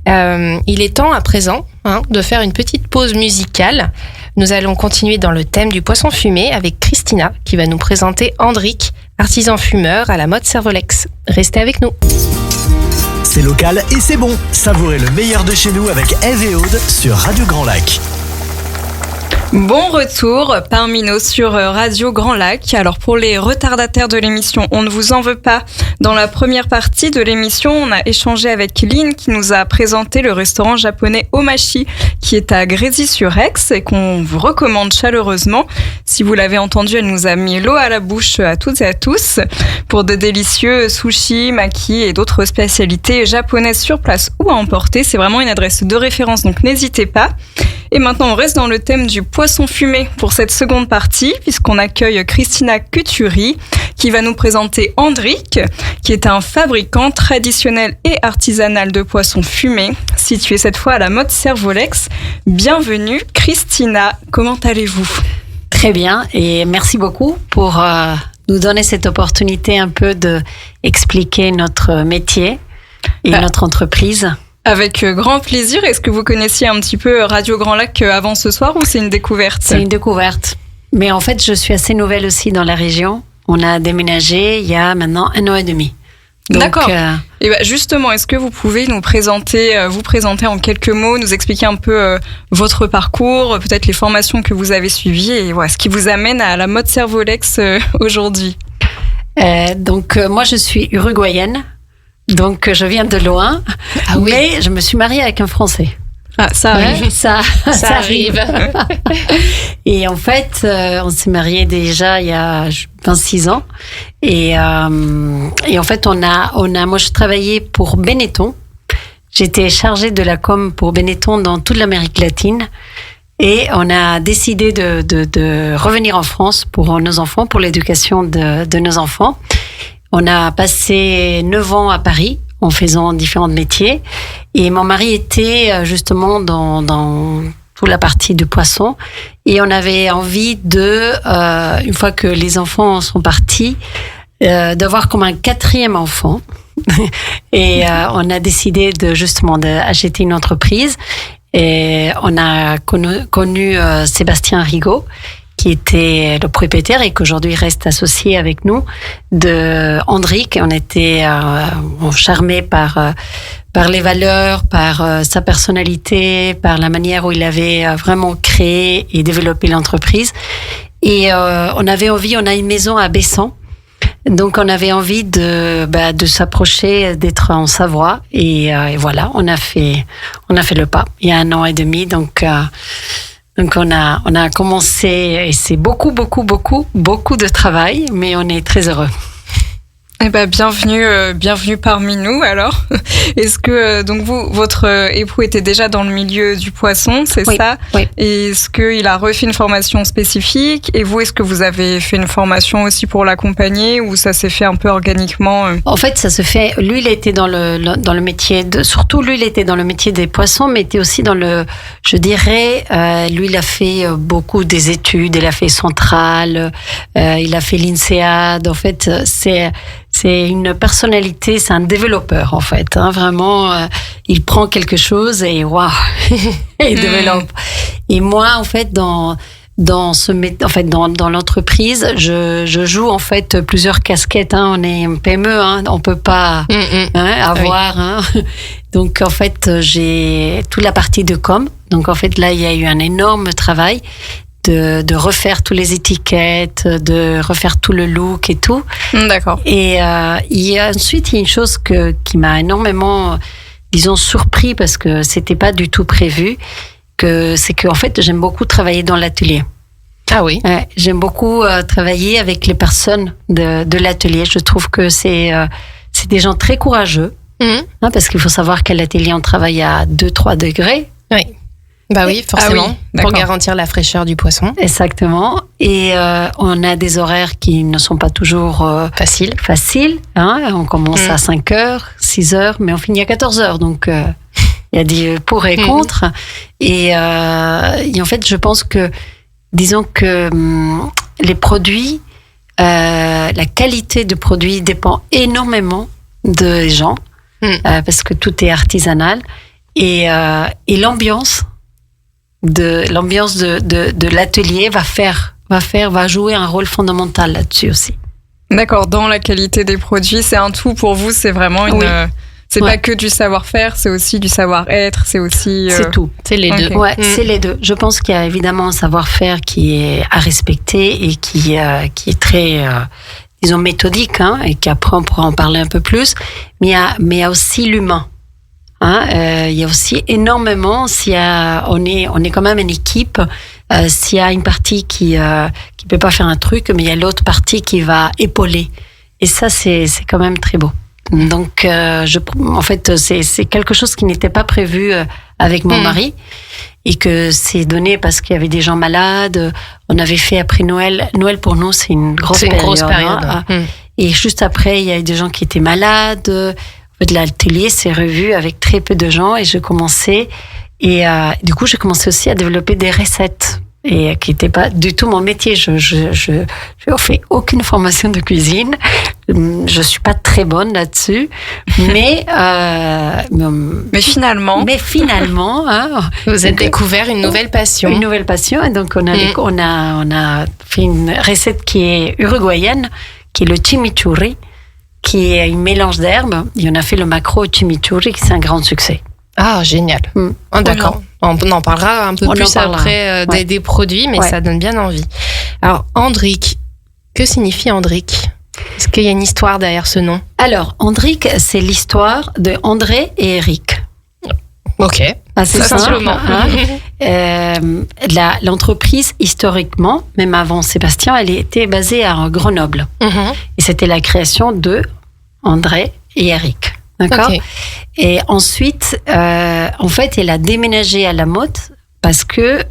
Il est temps à présent de faire une petite pause musicale. Nous allons continuer dans le thème du poisson fumé avec Christina qui va nous présenter Andric, artisan fumeur à la mode Servolex. Restez avec nous. C'est local et c'est bon. Savourez le meilleur de chez nous avec Eve et Aude sur Radio Grand Lac. Bon retour parmi nous sur Radio Grand Lac. Alors pour les retardataires de l'émission, on ne vous en veut pas. Dans la première partie de l'émission, on a échangé avec Lynn qui nous a présenté le restaurant japonais Omachi qui est à Grésy-sur-Aix et qu'on vous recommande chaleureusement. Si vous l'avez entendu, elle nous a mis l'eau à la bouche à toutes et à tous pour de délicieux sushis, maki et d'autres spécialités japonaises sur place ou à emporter. C'est vraiment une adresse de référence, donc n'hésitez pas. Et maintenant, on reste dans le thème du poisson fumé pour cette seconde partie, puisqu'on accueille Christina Cuturi, qui va nous présenter Andric, qui est un fabricant traditionnel et artisanal de poissons fumés, situé cette fois à la mode Servolex. Bienvenue, Christina. Comment allez-vous ? Très bien, et merci beaucoup pour nous donner cette opportunité un peu de expliquer notre métier et notre entreprise. Avec grand plaisir. Est-ce que vous connaissiez un petit peu Radio Grand Lac avant ce soir ou c'est une découverte ? C'est une découverte. Mais en fait, je suis assez nouvelle aussi dans la région. On a déménagé il y a maintenant 1 an et demi. Donc, d'accord. Et ben justement, est-ce que vous pouvez vous présenter en quelques mots, nous expliquer un peu votre parcours, peut-être les formations que vous avez suivies et voilà, ce qui vous amène à la mode Servolex aujourd'hui ? Moi, je suis uruguayenne. Donc, je viens de loin, mais je me suis mariée avec un Français. Ah, ça arrive. Ouais, ça arrive. Et en fait, on s'est mariés déjà il y a 26 ans. Et en fait, moi, je travaillais pour Benetton. J'étais chargée de la com pour Benetton dans toute l'Amérique latine. Et on a décidé de revenir en France pour nos enfants, pour l'éducation de nos enfants. On a passé 9 ans à Paris en faisant différents métiers. Et mon mari était justement dans toute la partie de poisson. Et on avait envie une fois que les enfants sont partis, d'avoir comme un 4e enfant. Et on a décidé d'acheter une entreprise. Et on a connu Sébastien Rigaud, qui était le propriétaire et qu'aujourd'hui reste associé avec nous, de Hendrik. On était charmés par les valeurs, par sa personnalité, par la manière où il avait vraiment créé et développé l'entreprise. Et on a une maison à Bessan. Donc on avait envie de s'approcher, d'être en Savoie et voilà, on a fait le pas il y a 1 an et demi. Donc on a commencé et c'est beaucoup de travail, mais on est très heureux. Eh ben, bienvenue parmi nous, alors. Est-ce que, donc votre époux était déjà dans le milieu du poisson, c'est ça? Oui. Et est-ce qu'il a refait une formation spécifique? Et vous, est-ce que vous avez fait une formation aussi pour l'accompagner ou ça s'est fait un peu organiquement? En fait, ça se fait, lui, il était dans le métier surtout lui, il était dans le métier des poissons, mais était aussi je dirais, lui, il a fait beaucoup des études, il a fait Centrale, il a fait l'INSEAD. En fait, c'est une personnalité, c'est un développeur en fait. Hein, vraiment, il prend quelque chose et waouh, il développe. Et moi, en fait, dans l'entreprise, je joue en fait plusieurs casquettes. Hein, on est une PME, hein, on peut pas avoir. Oui. Hein. Donc en fait, j'ai toute la partie de com. Donc en fait, là, il y a eu un énorme travail. De refaire toutes les étiquettes, de refaire tout le look et tout. D'accord. Et ensuite, il y a une chose qui m'a énormément, disons, surpris parce que c'était pas du tout prévu, c'est que en fait, j'aime beaucoup travailler dans l'atelier. Ah oui. J'aime beaucoup travailler avec les personnes de l'atelier. Je trouve que c'est des gens très courageux, hein, parce qu'il faut savoir qu'à l'atelier, on travaille à 2-3 degrés. Oui. Bah oui, forcément, pour garantir la fraîcheur du poisson. Exactement. Et on a des horaires qui ne sont pas toujours faciles. Hein. On commence à 5h, 6h, mais on finit à 14h. Donc, il y a des pour et contre. Et en fait, je pense que, disons que les produits, la qualité de produits dépend énormément des gens, parce que tout est artisanal. Et l'ambiance de l'atelier va jouer un rôle fondamental là-dessus aussi. D'accord, dans la qualité des produits, c'est un tout pour vous, c'est vraiment c'est pas que du savoir-faire, c'est aussi du savoir-être, c'est aussi... C'est tout. C'est les deux. Ouais, c'est les deux. Je pense qu'il y a évidemment un savoir-faire qui est à respecter et qui est très, disons, méthodique, hein, et qu'après on pourra en parler un peu plus, mais il y a aussi l'humain. Hein, il y a aussi énormément, on est quand même une équipe, s'il y a une partie qui peut pas faire un truc, mais il y a l'autre partie qui va épauler. Et ça, c'est quand même très beau. Donc, en fait, c'est quelque chose qui n'était pas prévu avec mon mari et que c'est donné parce qu'il y avait des gens malades. On avait fait après Noël. Noël pour nous, c'est une grosse période. Hein. Et juste après, il y a eu des gens qui étaient malades. L'atelier s'est revu avec très peu de gens et je commençais du coup j'ai commencé aussi à développer des recettes et qui n'étaient pas du tout mon métier. Je fais aucune formation de cuisine, je suis pas très bonne là-dessus, mais finalement, hein, vous avez découvert une nouvelle passion. Une nouvelle passion, et donc on a fait une recette qui est uruguayenne, qui est le chimichurri, qui est un mélange d'herbes. Et on a fait le macro chimichurri, qui c'est un grand succès. Ah, génial. D'accord. On en parlera un peu plus après des produits, mais ça donne bien envie. Alors, Hendrik, que signifie Hendrik? Est-ce qu'il y a une histoire derrière ce nom? Alors, Hendrik, c'est l'histoire de André et Eric. Ok. C'est simplement. L'entreprise, historiquement, même avant Sébastien, elle était basée à Grenoble. Et c'était la création de André et Eric. D'accord. Et ensuite, en fait, elle a déménagé à La Motte parce que,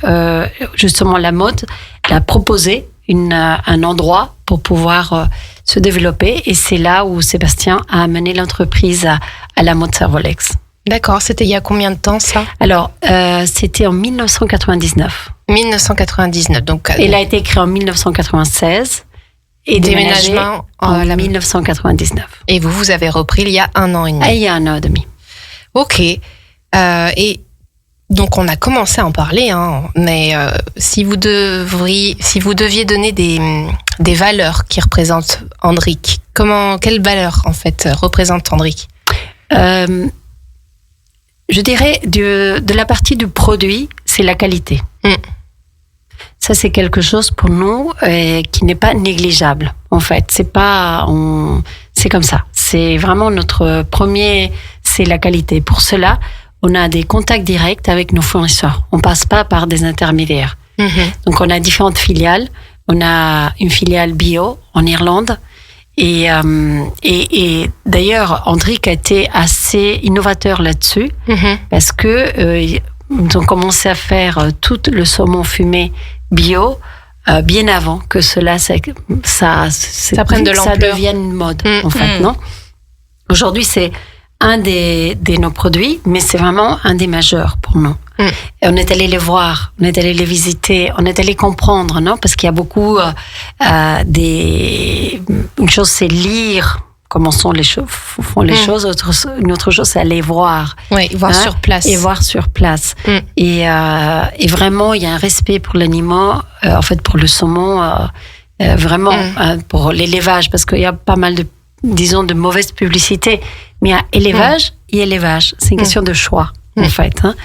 justement, La Motte a proposé un endroit pour pouvoir se développer. Et c'est là où Sébastien a amené l'entreprise à La Motte Servolex. D'accord, c'était il y a combien de temps ça? Alors, c'était en 1999. 1999, donc... Elle a été créée en 1996 et déménagement en 1999. Et vous avez repris il y a 1 an et demi? Il y a 1 an et demi. Ok. Et Donc on a commencé à en parler, hein, mais si vous deviez donner des valeurs qui représentent Hendrik, quelles valeurs en fait représente Hendrik? Je dirais de la partie du produit, c'est la qualité. Ça, c'est quelque chose pour nous qui n'est pas négligeable. En fait, c'est comme ça. C'est vraiment notre premier, c'est la qualité. Pour cela, on a des contacts directs avec nos fournisseurs. On passe pas par des intermédiaires. Donc, on a différentes filiales. On a une filiale bio en Irlande. Et d'ailleurs, Hendrik a été assez innovateur là-dessus parce que ils ont commencé à faire tout le saumon fumé bio bien avant que ça prenne de l'ampleur, ça devienne une mode en fait, non? Aujourd'hui, c'est un de nos produits, mais c'est vraiment un des majeurs pour nous. Et on est allé les voir, on est allé les visiter, on est allé comprendre, non? Parce qu'il y a beaucoup une chose, c'est lire comment font les choses. Une autre chose, c'est aller voir. Oui, voir sur place. Et voir sur place. Et vraiment, il y a un respect pour l'animal, en fait, pour le saumon, vraiment, pour l'élevage, parce qu'il y a pas mal de mauvaise publicité. Mais il y a élevage et élevage. C'est une question de choix, en fait. Hein.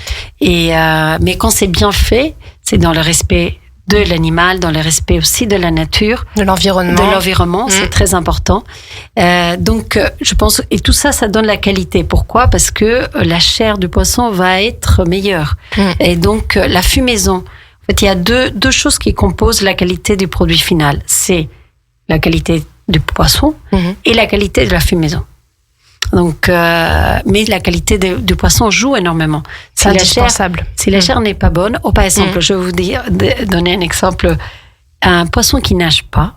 Mais quand c'est bien fait, c'est dans le respect de l'animal, dans le respect aussi de la nature. De l'environnement. C'est très important. Donc, je pense, et tout ça, ça donne la qualité. Pourquoi? Parce que la chair du poisson va être meilleure. Et donc, la fumaison. En fait, il y a deux choses qui composent la qualité du produit final. C'est la qualité du poisson et la qualité de la fumaison. Donc, mais la qualité du poisson joue énormément. C'est indispensable. Si la chair n'est pas bonne, par exemple, je vais vous donner un exemple. Un poisson qui nage pas,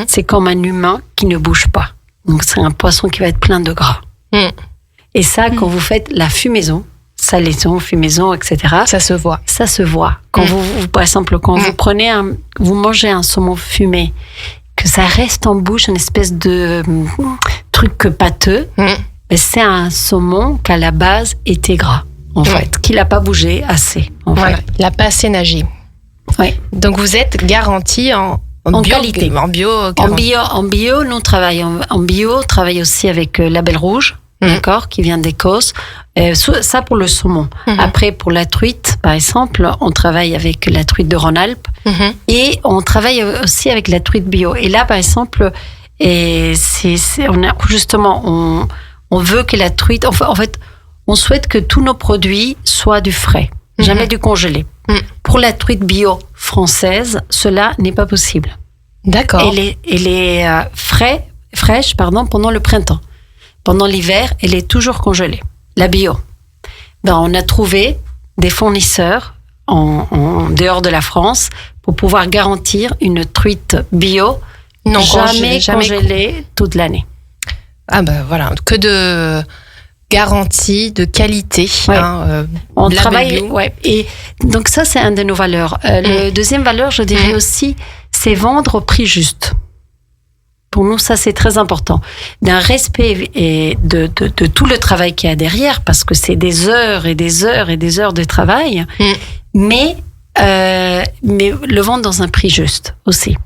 c'est comme un humain qui ne bouge pas. Donc, c'est un poisson qui va être plein de gras. Et ça, quand vous faites la fumaison, salaison, fumaison, etc. Ça se voit. Ça se voit. Quand vous par exemple, quand vous mangez un saumon fumé, que ça reste en bouche, une espèce de truc pâteux, mais c'est un saumon qu'à la base était gras, en fait, qu'il n'a pas bougé assez. Voilà, il n'a pas assez nagé. Oui. Donc vous êtes garanti en qualité. En bio. En bio, nous travaillons en bio, travaille aussi avec Label Rouge, d'accord, qui vient d'Écosse. Ça pour le saumon. Après, pour la truite, par exemple, on travaille avec la truite de Rhône-Alpes et on travaille aussi avec la truite bio. Et là, par exemple, on veut que la truite... En fait, on souhaite que tous nos produits soient du frais, jamais du congelé. Pour la truite bio française, cela n'est pas possible. D'accord. Elle est fraîche pendant le printemps. Pendant l'hiver, elle est toujours congelée. La bio. On a trouvé des fournisseurs en dehors de la France pour pouvoir garantir une truite bio jamais congelée toute l'année. Ah ben voilà, que de garantie, de qualité. Ouais. On label travaille, bio. ouais. Et donc ça, c'est une de nos valeurs. Le deuxième valeur, je dirais aussi, c'est vendre au prix juste. Pour nous, ça, c'est très important. D'un respect et de tout le travail qu'il y a derrière, parce que c'est des heures et des heures et des heures de travail, mais le vendre dans un prix juste aussi.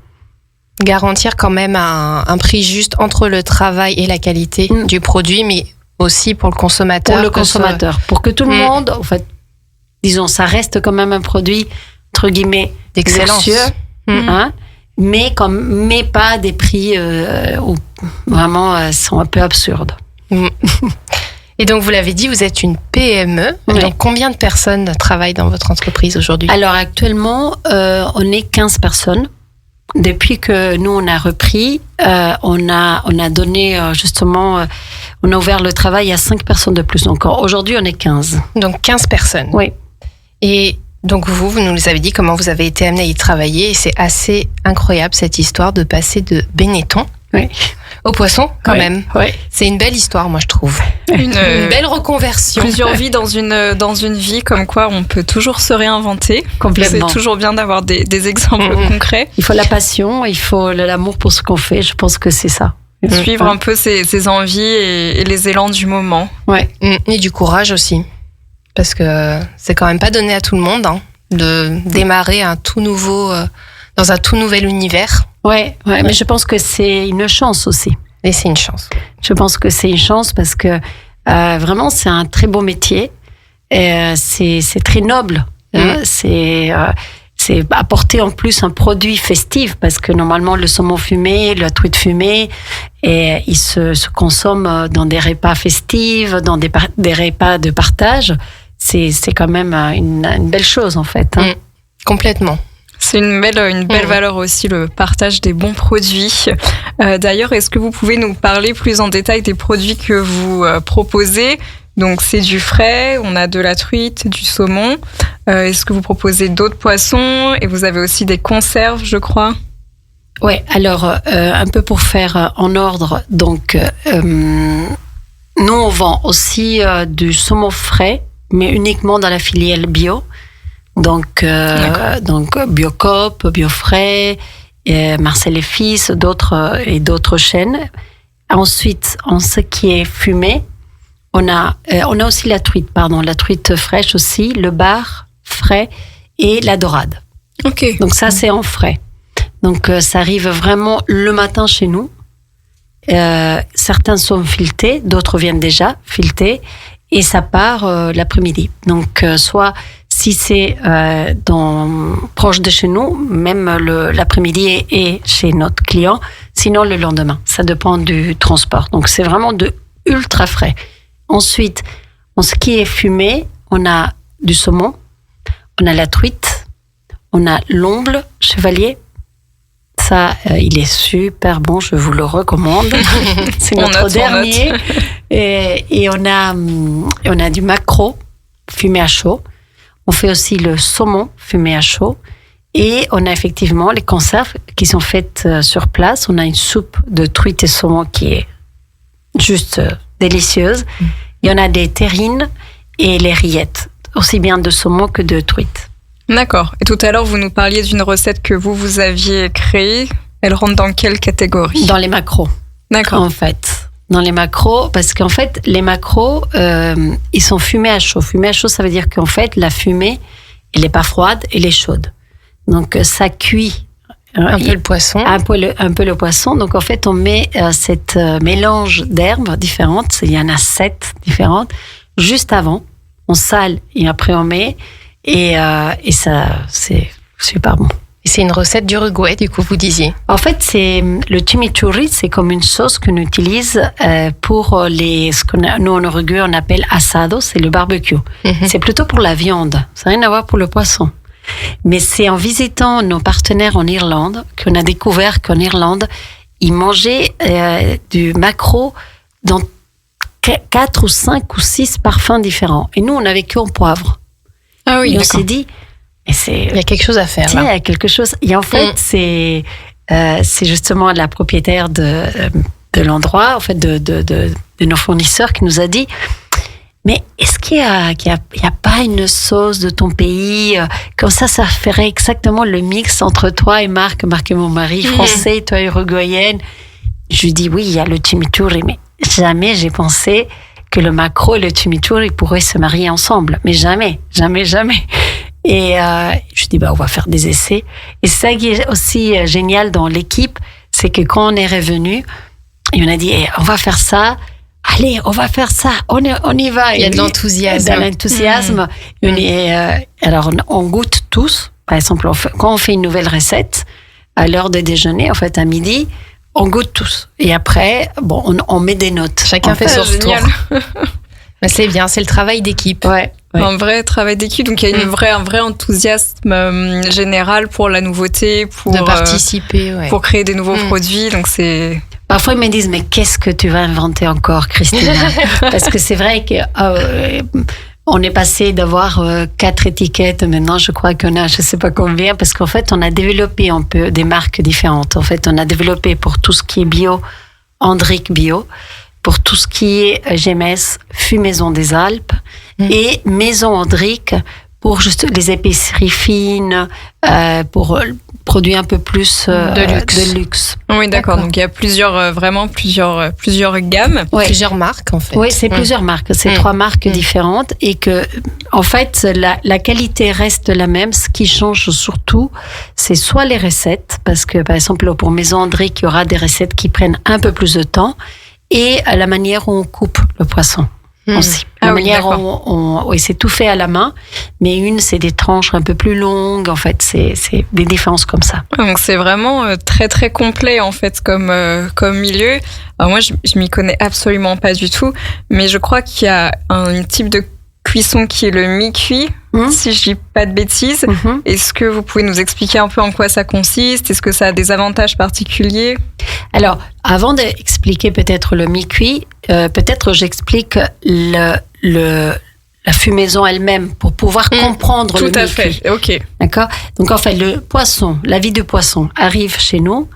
Garantir quand même un prix juste entre le travail et la qualité du produit, mais aussi pour le consommateur. Pour le consommateur. Pour que tout le monde, en fait, disons, ça reste quand même un produit, entre guillemets, d'excellence. Hein, mais pas des prix où vraiment sont un peu absurdes. Et donc, vous l'avez dit, vous êtes une PME. Oui. Donc, combien de personnes travaillent dans votre entreprise aujourd'hui? Alors, actuellement, on est 15 personnes. Depuis que nous, on a repris, on a donné justement, on a ouvert le travail à 5 personnes de plus. Donc, aujourd'hui, on est 15. Donc, 15 personnes. Oui. Et donc, vous nous avez dit comment vous avez été amené à y travailler. Et c'est assez incroyable, cette histoire de passer de Benetton au poisson, quand même. Oui. C'est une belle histoire, moi, je trouve. Une belle reconversion. Plusieurs vies dans une vie, comme quoi on peut toujours se réinventer. Complètement. C'est toujours bien d'avoir des exemples concrets. Il faut la passion, il faut l'amour pour ce qu'on fait. Je pense que c'est ça. Suivre un peu ses envies et les élans du moment. Ouais. Et du courage aussi. Parce que c'est quand même pas donné à tout le monde de démarrer dans un tout nouvel univers. Ouais, mais je pense que c'est une chance aussi. Et c'est une chance. Je pense que c'est une chance parce que vraiment, c'est un très beau métier. C'est très noble. C'est apporter en plus un produit festif parce que normalement, le saumon fumé, la truite fumée, il se consomme dans des repas festifs, dans des repas de partage. C'est quand même une belle chose, en fait. Complètement. C'est une belle valeur aussi, le partage des bons produits. D'ailleurs, est-ce que vous pouvez nous parler plus en détail des produits que vous proposez ? Donc, c'est du frais, on a de la truite, du saumon. Est-ce que vous proposez d'autres poissons ? Et vous avez aussi des conserves, je crois. Ouais, alors, un peu pour faire en ordre. Donc, nous, on vend aussi du saumon frais, mais uniquement dans la filière bio. Donc Biocoop, Biofrais, Marcel et Fils, d'autres chaînes. Ensuite, en ce qui est fumé, on a aussi la truite fraîche aussi, le bar frais et la dorade. Ok. Donc ça, c'est en frais. Donc ça arrive vraiment le matin chez nous. Certains sont filetés, d'autres viennent déjà filetés. Et ça part l'après-midi. Donc, soit si c'est proche de chez nous, même l'après-midi est chez notre client, sinon le lendemain. Ça dépend du transport. Donc, c'est vraiment de ultra frais. Ensuite, en ce qui est fumé, on a du saumon, on a la truite, on a l'omble chevalier. Ça, il est super bon, je vous le recommande. C'est notre dernier. Et on a du maquereau fumé à chaud. On fait aussi le saumon fumé à chaud. Et on a effectivement les conserves qui sont faites sur place. On a une soupe de truite et saumon qui est juste délicieuse. Il y en a des terrines et les rillettes, aussi bien de saumon que de truite. D'accord. Et tout à l'heure, vous nous parliez d'une recette que vous aviez créée. Elle rentre dans quelle catégorie ? Dans les maquereaux. D'accord. En fait, dans les maquereaux, parce qu'en fait, les maquereaux, ils sont fumés à chaud. Fumés à chaud, ça veut dire qu'en fait, la fumée, elle n'est pas froide, elle est chaude. Donc, ça cuit un peu le poisson. Un peu le poisson. Donc, en fait, on met cette mélange d'herbes différentes. Il y en a 7 différentes. Juste avant, on sale et après on met. Et ça, c'est super bon. Et c'est une recette d'Uruguay, du coup, vous disiez. En fait, c'est le chimichurri, c'est comme une sauce qu'on utilise pour ce qu'on nous en Uruguay on appelle asado, c'est le barbecue. C'est plutôt pour la viande, ça n'a rien à voir pour le poisson. Mais c'est en visitant nos partenaires en Irlande qu'on a découvert qu'en Irlande, ils mangeaient du maquereau dans 4 ou 5 ou 6 parfums différents. Et nous, on n'avait qu'en poivre. Ah oui, et on s'est dit, il y a quelque chose à faire. Tiens, il y a quelque chose. Et en fait, c'est justement la propriétaire de l'endroit, en fait, de nos fournisseurs qui nous a dit, mais est-ce qu'il y a pas une sauce de ton pays comme ça ferait exactement le mix entre toi et Marc et mon mari français, toi uruguayenne. Je lui dis oui, il y a le chimichurri, mais jamais j'ai pensé que le maquereau et le chimichurri pourraient se marier ensemble. Mais jamais. Et je dis, on va faire des essais. Et c'est ça qui est aussi génial dans l'équipe, c'est que quand on est revenu, et on a dit, on va faire ça. Allez, on va faire ça. On y va. Il y a de l'enthousiasme. Alors, on goûte tous. Par exemple, quand on fait une nouvelle recette, à l'heure de déjeuner, en fait, à midi, on goûte tous. Et après, on met des notes. Chacun fait son tour. Mais c'est bien, c'est le travail d'équipe. Ouais. Un vrai travail d'équipe. Donc, il y a un vrai enthousiasme général pour la nouveauté, pour de participer, pour créer des nouveaux produits. Donc, c'est... Parfois, ils me disent, mais qu'est-ce que tu vas inventer encore, Christina? Parce que c'est vrai que on est passé d'avoir 4 étiquettes. Maintenant, je crois qu'on a, je sais pas combien, parce qu'en fait, on a développé un peu des marques différentes. En fait, on a développé pour tout ce qui est bio, Andric Bio, pour tout ce qui est GMS, Fumaison des Alpes, et Maison Andric pour juste les épiceries fines, pour produits un peu plus de luxe. Oui, d'accord. Donc il y a plusieurs gammes. Ouais. Plusieurs marques, en fait. Oui, c'est plusieurs marques. C'est 3 marques différentes et que, en fait, la qualité reste la même. Ce qui change surtout, c'est soit les recettes, parce que, par exemple, pour Maison Andric, il y aura des recettes qui prennent un peu plus de temps, et la manière où on coupe le poisson. Aussi. La manière où c'est tout fait à la main, mais c'est des tranches un peu plus longues. En fait, c'est des différences comme ça. Donc c'est vraiment très très complet en fait comme milieu. Alors moi je m'y connais absolument pas du tout, mais je crois qu'il y a un type de cuisson qui est le mi-cuit, si je dis pas de bêtises. Est-ce que vous pouvez nous expliquer un peu en quoi ça consiste? Est-ce que ça a des avantages particuliers? Alors, avant d'expliquer peut-être le mi-cuit, peut-être j'explique la fumaison elle-même pour pouvoir comprendre le mi-cuit. Tout à fait, ok. D'accord? Donc en fait, le poisson, la vie du poisson arrive chez nous,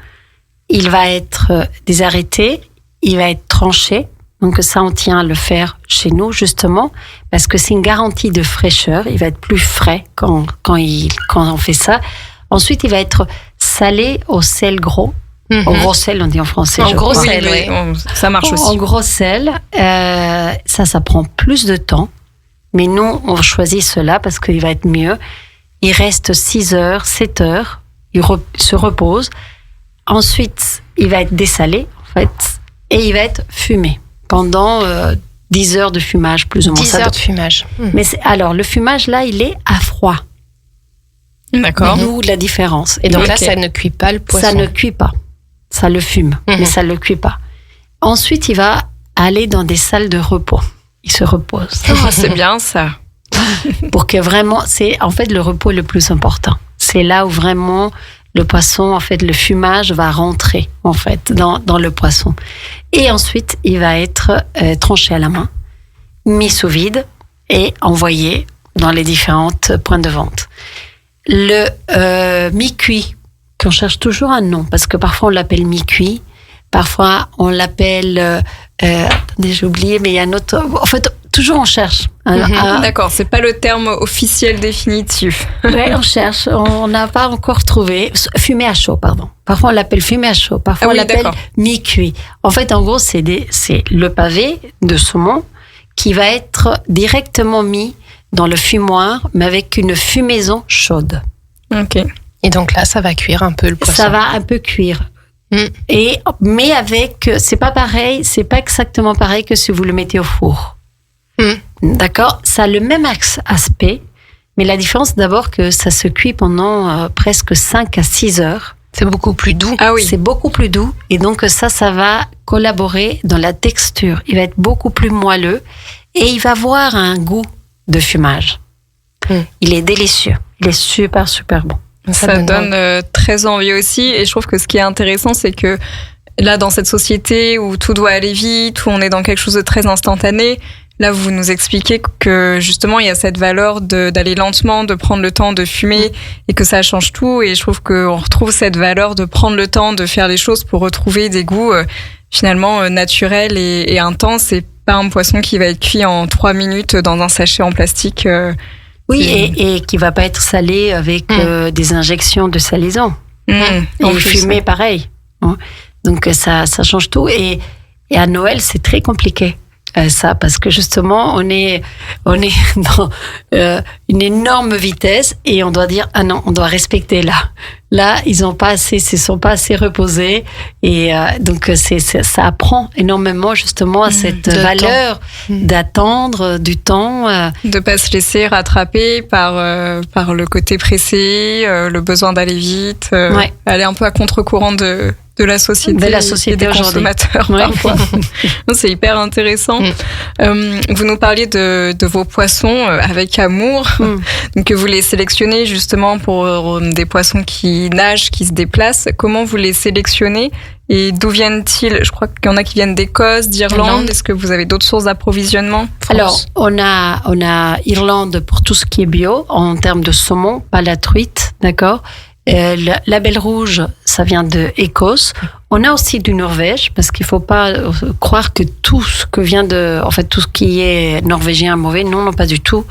il va être désarrêté, il va être tranché. Donc ça, on tient à le faire chez nous, justement, parce que c'est une garantie de fraîcheur. Il va être plus frais quand on fait ça. Ensuite, il va être salé au sel gros. Au gros sel, on dit en français. En gros crois. sel, oui. Ça marche aussi. En gros sel, ça prend plus de temps. Mais nous, on choisit cela parce qu'il va être mieux. Il reste 6 heures, 7 heures. Il se repose. Ensuite, il va être dessalé, en fait. Et il va être fumé pendant 10 heures de fumage, plus ou moins. 10 heures de fumage. Mais alors, le fumage, là, il est à froid. D'accord. D'où la différence. Et donc là, ça ne cuit pas le poisson. Ça ne cuit pas. Ça le fume, mais ça ne le cuit pas. Ensuite, il va aller dans des salles de repos. Il se repose. Oh, c'est bien ça. Pour que vraiment, c'est en fait le repos le plus important. C'est là où vraiment le poisson, en fait, le fumage va rentrer, en fait, dans le poisson. Et ensuite, il va être tranché à la main, mis sous vide et envoyé dans les différentes points de vente. Le mi-cuit, qu'on cherche toujours un nom, parce que parfois on l'appelle mi-cuit, parfois on l'appelle... attendez, j'ai oublié, mais il y a un autre... En fait, toujours on cherche. D'accord, c'est pas le terme officiel définitif. Oui, on cherche, on n'a pas encore trouvé. Fumé à chaud, pardon. Parfois on l'appelle fumé à chaud, parfois on l'appelle mi-cuit. En fait, en gros, c'est le pavé de saumon qui va être directement mis dans le fumoir, mais avec une fumaison chaude. Ok. Et donc là, ça va cuire un peu le poisson. Ça va un peu cuire. Mais c'est pas pareil, c'est pas exactement pareil que si vous le mettez au four. D'accord? Ça a le même aspect, mais la différence d'abord que ça se cuit pendant presque 5 à 6 heures. C'est beaucoup plus doux. Ah oui. C'est beaucoup plus doux. Et donc ça va collaborer dans la texture. Il va être beaucoup plus moelleux et il va avoir un goût de fumage. Il est délicieux. Il est super, super bon. Ça donne très envie aussi. Et je trouve que ce qui est intéressant, c'est que là, dans cette société où tout doit aller vite, où on est dans quelque chose de très instantané, là, vous nous expliquez que justement, il y a cette valeur d'aller lentement, de prendre le temps de fumer et que ça change tout. Et je trouve qu'on retrouve cette valeur de prendre le temps de faire les choses pour retrouver des goûts finalement naturels et intenses. C'est pas un poisson qui va être cuit en 3 minutes dans un sachet en plastique. Oui, et qui va pas être salé avec des injections de salaisant. Et fumé, pareil. Donc ça change tout. Et à Noël, c'est très compliqué. Ça, parce que justement, on est dans une énorme vitesse et on doit dire, ah non, on doit respecter là. Là, ils se sont pas assez reposés et donc ça apprend énormément justement à cette valeur d'attendre du temps. De pas se laisser rattraper par le côté pressé, le besoin d'aller vite, aller un peu à contre-courant de la société et des consommateurs parfois. C'est hyper intéressant. Vous nous parliez de vos poissons avec amour, donc que vous les sélectionnez justement pour des poissons qui nagent, qui se déplacent. Comment vous les sélectionnez et d'où viennent-ils? Je crois qu'il y en a qui viennent d'Écosse, d'Irlande. Est-ce que vous avez d'autres sources d'approvisionnement? Alors, on a Irlande pour tout ce qui est bio en termes de saumon, pas la truite, d'accord? La Belle Rouge, ça vient de Écosse. On a aussi du Norvège, parce qu'il faut pas croire que tout ce que vient tout ce qui est norvégien mauvais. Non, pas du tout.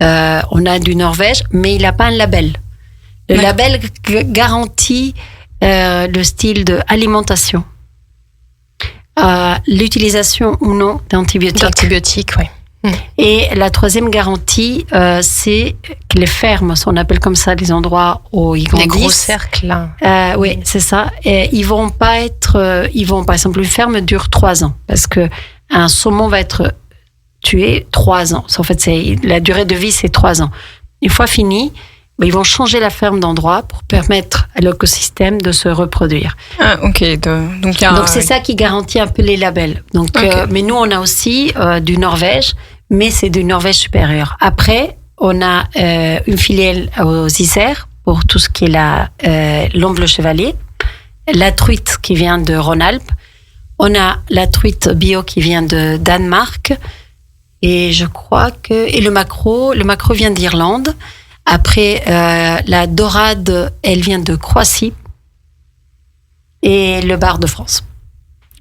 on a du Norvège, mais il n'a pas un label. Le label garantit le style d'alimentation. L'utilisation ou non d'antibiotiques. D'antibiotiques, oui. Et la troisième garantie, c'est que les fermes, on appelle comme ça les endroits où ils grandissent. Les gros cercles, là. Oui, c'est ça. Et ils vont pas être, par exemple, une ferme dure 3 ans parce que un saumon va être tué 3 ans. En fait, la durée de vie, c'est 3 ans. Une fois fini, ils vont changer la ferme d'endroit pour permettre à l'écosystème de se reproduire. Ah, ok. Donc c'est ça qui garantit un peu les labels. Donc, mais nous, on a aussi du Norvège, mais c'est du Norvège supérieur. Après, on a une filiale aux Isères pour tout ce qui est l'omble chevalier, la truite qui vient de Rhône-Alpes, on a la truite bio qui vient de Danemark, et je crois et le maquereau vient d'Irlande. Après, la dorade, elle vient de Croatie, et le bar de France.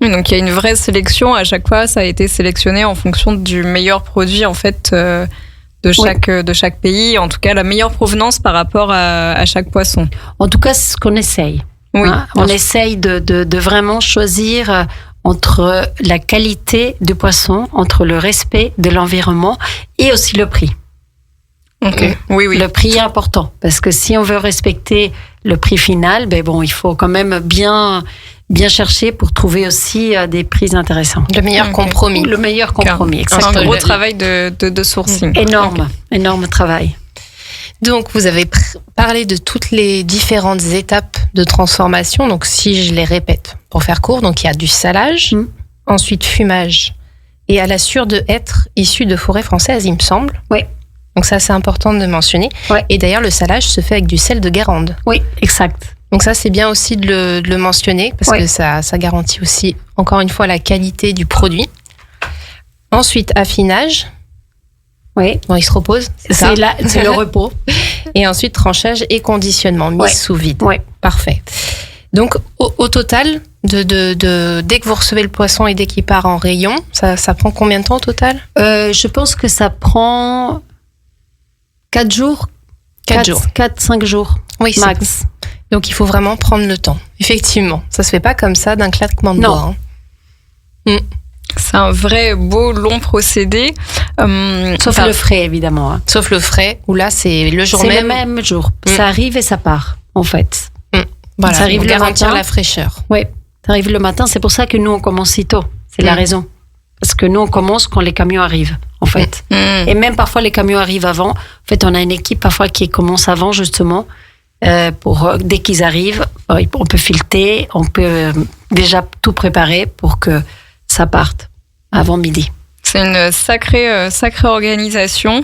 Donc il y a une vraie sélection. À chaque fois, ça a été sélectionné en fonction du meilleur produit en fait de chaque pays. En tout cas, la meilleure provenance par rapport à chaque poisson. En tout cas, c'est ce qu'on essaye. Oui. On essaye de vraiment choisir entre la qualité du poisson, entre le respect de l'environnement et aussi le prix. Okay. Oui. Le prix est important parce que si on veut respecter le prix final, il faut quand même bien chercher pour trouver aussi des prix intéressants. Le meilleur compromis. Le meilleur compromis, exactement. Un gros travail de sourcing. Énorme travail. Donc, vous avez parlé de toutes les différentes étapes de transformation. Donc, si je les répète, pour faire court, donc il y a du salage, ensuite fumage, et à la sûre de hêtre issue de forêt française, il me semble. Oui. Donc ça, c'est important de mentionner. Ouais. Et d'ailleurs, le salage se fait avec du sel de Guérande. Oui, exact. Donc ça, c'est bien aussi de le mentionner parce que ça garantit aussi, encore une fois, la qualité du produit. Ensuite, affinage. Oui. Bon, il se repose. C'est le repos. Et ensuite, tranchage et conditionnement, mise sous vide. Oui. Parfait. Donc, au total, dès que vous recevez le poisson et dès qu'il part en rayon, ça prend combien de temps au total ? Je pense que ça prend 4 jours. 4-5 jours. Oui, max. Donc, il faut vraiment prendre le temps. Effectivement. Ça se fait pas comme ça d'un claquement de doigts. C'est un vrai beau long procédé. Sauf le frais, évidemment. Sauf le frais, où là, c'est le jour même. C'est le même jour. Ça arrive et ça part, en fait. Voilà, ça arrive pour garantir matin. La fraîcheur. Oui, ça arrive le matin. C'est pour ça que nous, on commence si tôt. C'est la raison. Parce que nous, on commence quand les camions arrivent, en fait. Et même parfois, les camions arrivent avant. En fait, on a une équipe parfois qui commence avant, justement. Dès qu'ils arrivent, on peut fileter, on peut déjà tout préparer pour que ça parte avant midi. C'est une sacrée organisation.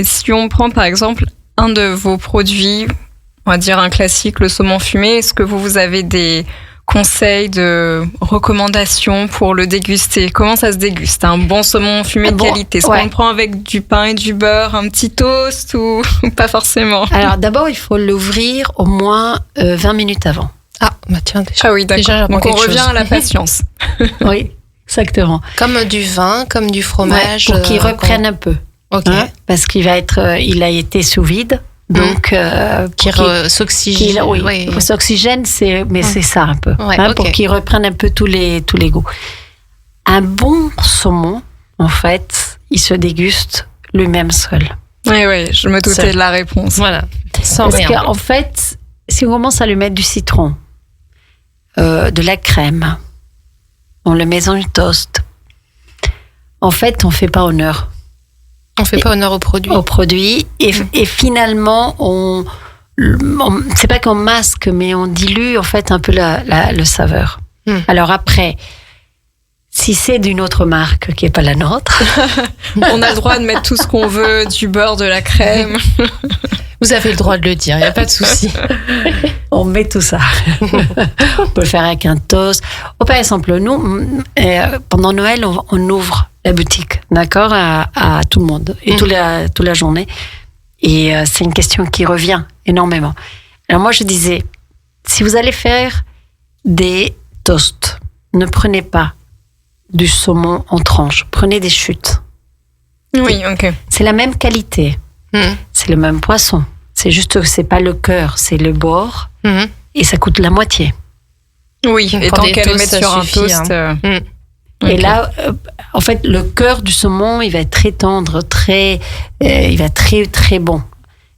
Si on prend par exemple un de vos produits, on va dire un classique, le saumon fumé, est-ce que vous avez des conseils, de recommandations pour le déguster ? Comment ça se déguste ? Un bon saumon fumé de qualité. Est-ce qu'on le prend avec du pain et du beurre, un petit toast ou pas forcément ? Alors d'abord, il faut l'ouvrir au moins 20 minutes avant. Ah, bah tiens, déjà. Ah oui, d'accord. Déjà, donc on revient à la patience. Oui, exactement. Comme du vin, comme du fromage. Pour qu'il reprenne un peu. Ok. Parce qu'il il a été sous vide. Donc, qui s'oxygène. Oui, s'oxygène, c'est ça un peu. Ouais, pour qu'il reprenne un peu tous les goûts. Un bon saumon, en fait, il se déguste lui-même seul. Oui, je me doutais de la réponse. Voilà. Parce qu'en fait, si on commence à lui mettre du citron, de la crème, on le met dans une toast, en fait, on ne fait pas honneur. On ne fait pas honneur au produit. Au produit. Et finalement, c'est pas qu'on masque, mais on dilue en fait un peu le saveur. Alors après, si c'est d'une autre marque qui n'est pas la nôtre... on a le droit de mettre tout ce qu'on veut, du beurre, de la crème. Vous avez le droit de le dire, il n'y a pas de souci. On met tout ça. On peut le faire avec un toast. Par exemple, nous, pendant Noël, on ouvre la boutique, d'accord, à tout le monde, et toute la journée. Et c'est une question qui revient énormément. Alors moi, je disais, si vous allez faire des toasts, ne prenez pas du saumon en tranches, prenez des chutes. Oui, ok. C'est la même qualité. C'est le même poisson. C'est juste que c'est pas le cœur, c'est le bord. Et ça coûte la moitié. Oui, et tant qu'elle met sur un toast. Et là, en fait, le cœur du saumon, il va être très tendre, il va être très, très bon.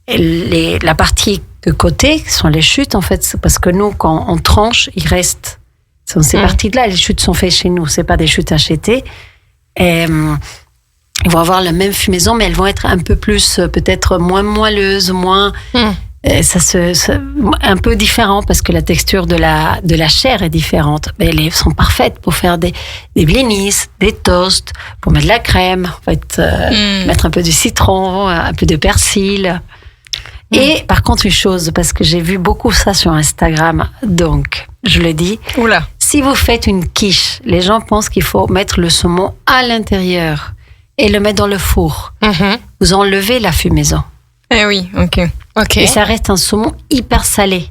Et la partie de côté, qui sont les chutes, en fait, c'est parce que nous, quand on tranche, il reste. Ce sont ces parties-là, les chutes sont faites chez nous, c'est pas des chutes achetées. Et, ils vont avoir la même fumaison, mais elles vont être un peu plus, peut-être moins moelleuses, moins. Un peu différent parce que la texture de la chair est différente. Mais elles sont parfaites pour faire des blinis, des toasts, pour mettre de la crème, en fait, mettre un peu de citron, un peu de persil. Et par contre, une chose, parce que j'ai vu beaucoup ça sur Instagram, donc je le dis. Oula. Si vous faites une quiche, les gens pensent qu'il faut mettre le saumon à l'intérieur et le mettre dans le four. Vous enlevez la fumaison. Eh oui, ok. Et ça reste un saumon hyper salé.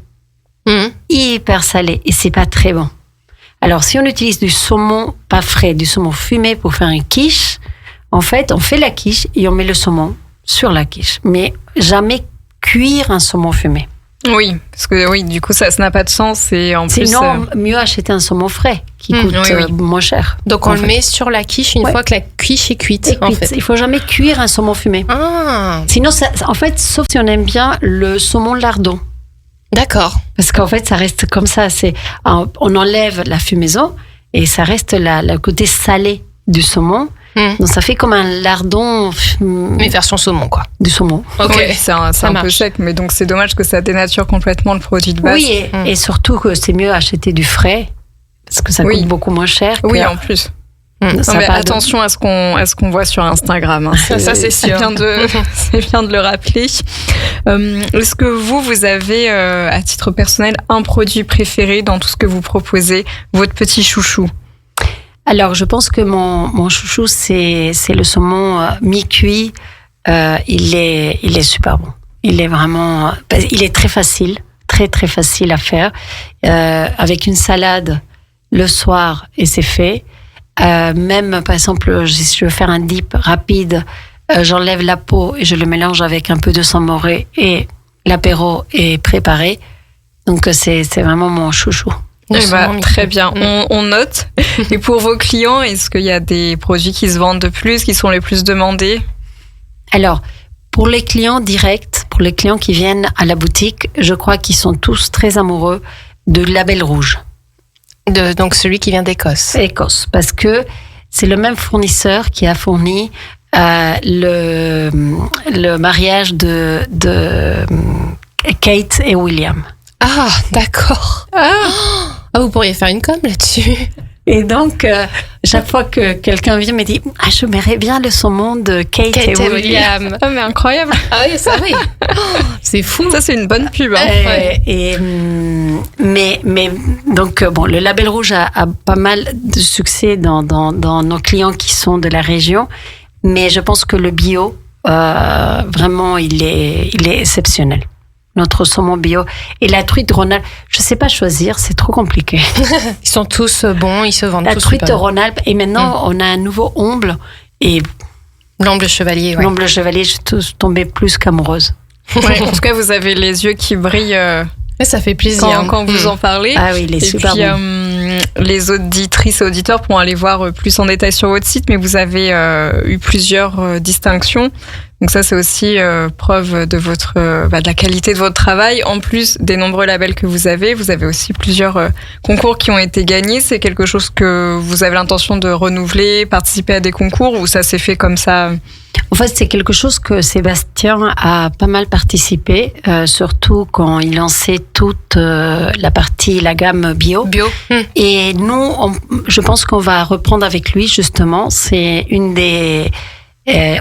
Hyper salé. Et c'est pas très bon. Alors, si on utilise du saumon pas frais, du saumon fumé pour faire une quiche, en fait, on fait la quiche et on met le saumon sur la quiche. Mais jamais cuire un saumon fumé. Oui, parce que oui, du coup, ça n'a pas de sens. Et en sinon, mieux acheter un saumon frais qui coûte moins cher. Donc, on le met sur la quiche une fois que la quiche est cuite. En fait. Il faut jamais cuire un saumon fumé. Sinon, en fait, sauf si on aime bien le saumon lardon. D'accord. Parce qu'en fait, ça reste comme ça. On enlève la fumaison et ça reste le côté salé du saumon. Donc ça fait comme un lardon. Mais version saumon, quoi. Du saumon. Ok, oui, c'est un peu sec, mais donc c'est dommage que ça dénature complètement le produit de base. Oui, et surtout que c'est mieux acheter du frais, parce que ça coûte beaucoup moins cher. Oui, en plus. Non, mais attention à ce qu'on voit sur Instagram. Hein. Ça, c'est sûr. C'est bien de le rappeler. Est-ce que vous avez, à titre personnel, un produit préféré dans tout ce que vous proposez, votre petit chouchou? Alors, je pense que mon chouchou, c'est le saumon mi-cuit. Il est super bon. Il est vraiment... Il est très facile, très, très facile à faire. Avec une salade le soir, et c'est fait. Même, par exemple, si je veux faire un dip rapide, j'enlève la peau et je le mélange avec un peu de samouré et l'apéro est préparé. Donc, c'est vraiment mon chouchou. Très bien, on note. Et pour vos clients, est-ce qu'il y a des produits qui se vendent de plus, qui sont les plus demandés? Alors, pour les clients directs, pour les clients qui viennent à la boutique, je crois qu'ils sont tous très amoureux de Label Rouge. Donc celui qui vient d'Écosse. Écosse, parce que c'est le même fournisseur qui a fourni le mariage de Kate et William. Ah, d'accord. Vous pourriez faire une com là-dessus. Et donc, chaque fois que quelqu'un vient me dit « je mets bien le saumon de Kate et William ». Ah, mais incroyable. Ah oui, ça oui. C'est fou. Ça, c'est une bonne pub. Hein. Mais donc, le Label Rouge a pas mal de succès dans nos clients qui sont de la région. Mais je pense que le bio, vraiment, il est exceptionnel. Notre saumon bio. Et la truite de Rhône-Alpes, je ne sais pas choisir, c'est trop compliqué. Ils sont tous bons, ils se vendent tous. La truite de Rhône-Alpes, et maintenant on a un nouveau omble. Et l'omble chevalier, ouais. L'omble chevalier, je suis tombée plus qu'amoureuse. Ouais, en tout cas, vous avez les yeux qui brillent. Ça fait plaisir quand vous en parlez. Ah oui, il est super bon. Les auditrices et auditeurs pourront aller voir plus en détail sur votre site, mais vous avez eu plusieurs distinctions. Donc ça, c'est aussi preuve de de la qualité de votre travail. En plus des nombreux labels que vous avez aussi plusieurs concours qui ont été gagnés. C'est quelque chose que vous avez l'intention de renouveler, participer à des concours, ou ça s'est fait comme ça? En fait, c'est quelque chose que Sébastien a pas mal participé, surtout quand il lançait toute la gamme bio. Et nous, je pense qu'on va reprendre avec lui, justement. C'est une des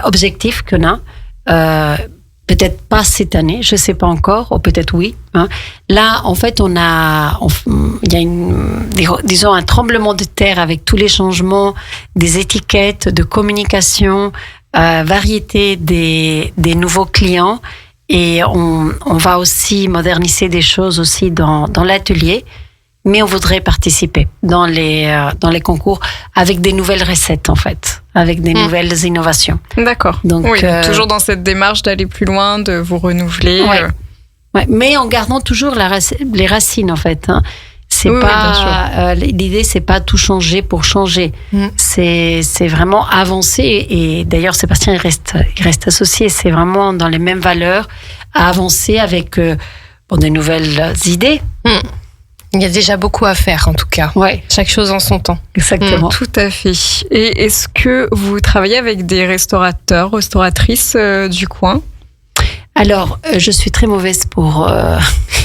objectifs qu'on a. Peut-être pas cette année, je sais pas encore, ou peut-être oui. Hein. Là, en fait, il y a disons un tremblement de terre avec tous les changements des étiquettes, de communication, variété des nouveaux clients, et on va aussi moderniser des choses aussi dans l'atelier. mais on voudrait participer dans les concours avec des nouvelles recettes, en fait, avec des nouvelles innovations. D'accord. Donc, oui, toujours dans cette démarche d'aller plus loin, de vous renouveler. Ouais. Ouais, mais en gardant toujours les racines, en fait. Hein. C'est Oui, pas l'idée, c'est pas tout changer pour changer. C'est vraiment avancer. Et d'ailleurs, Sébastien, il reste associé. C'est vraiment dans les mêmes valeurs, à avancer avec de nouvelles idées. Il y a déjà beaucoup à faire, en tout cas. Ouais, Chaque chose en son temps. exactement. Tout à fait. Et est-ce que vous travaillez avec des restauratrices du coin? Alors, je suis très mauvaise pour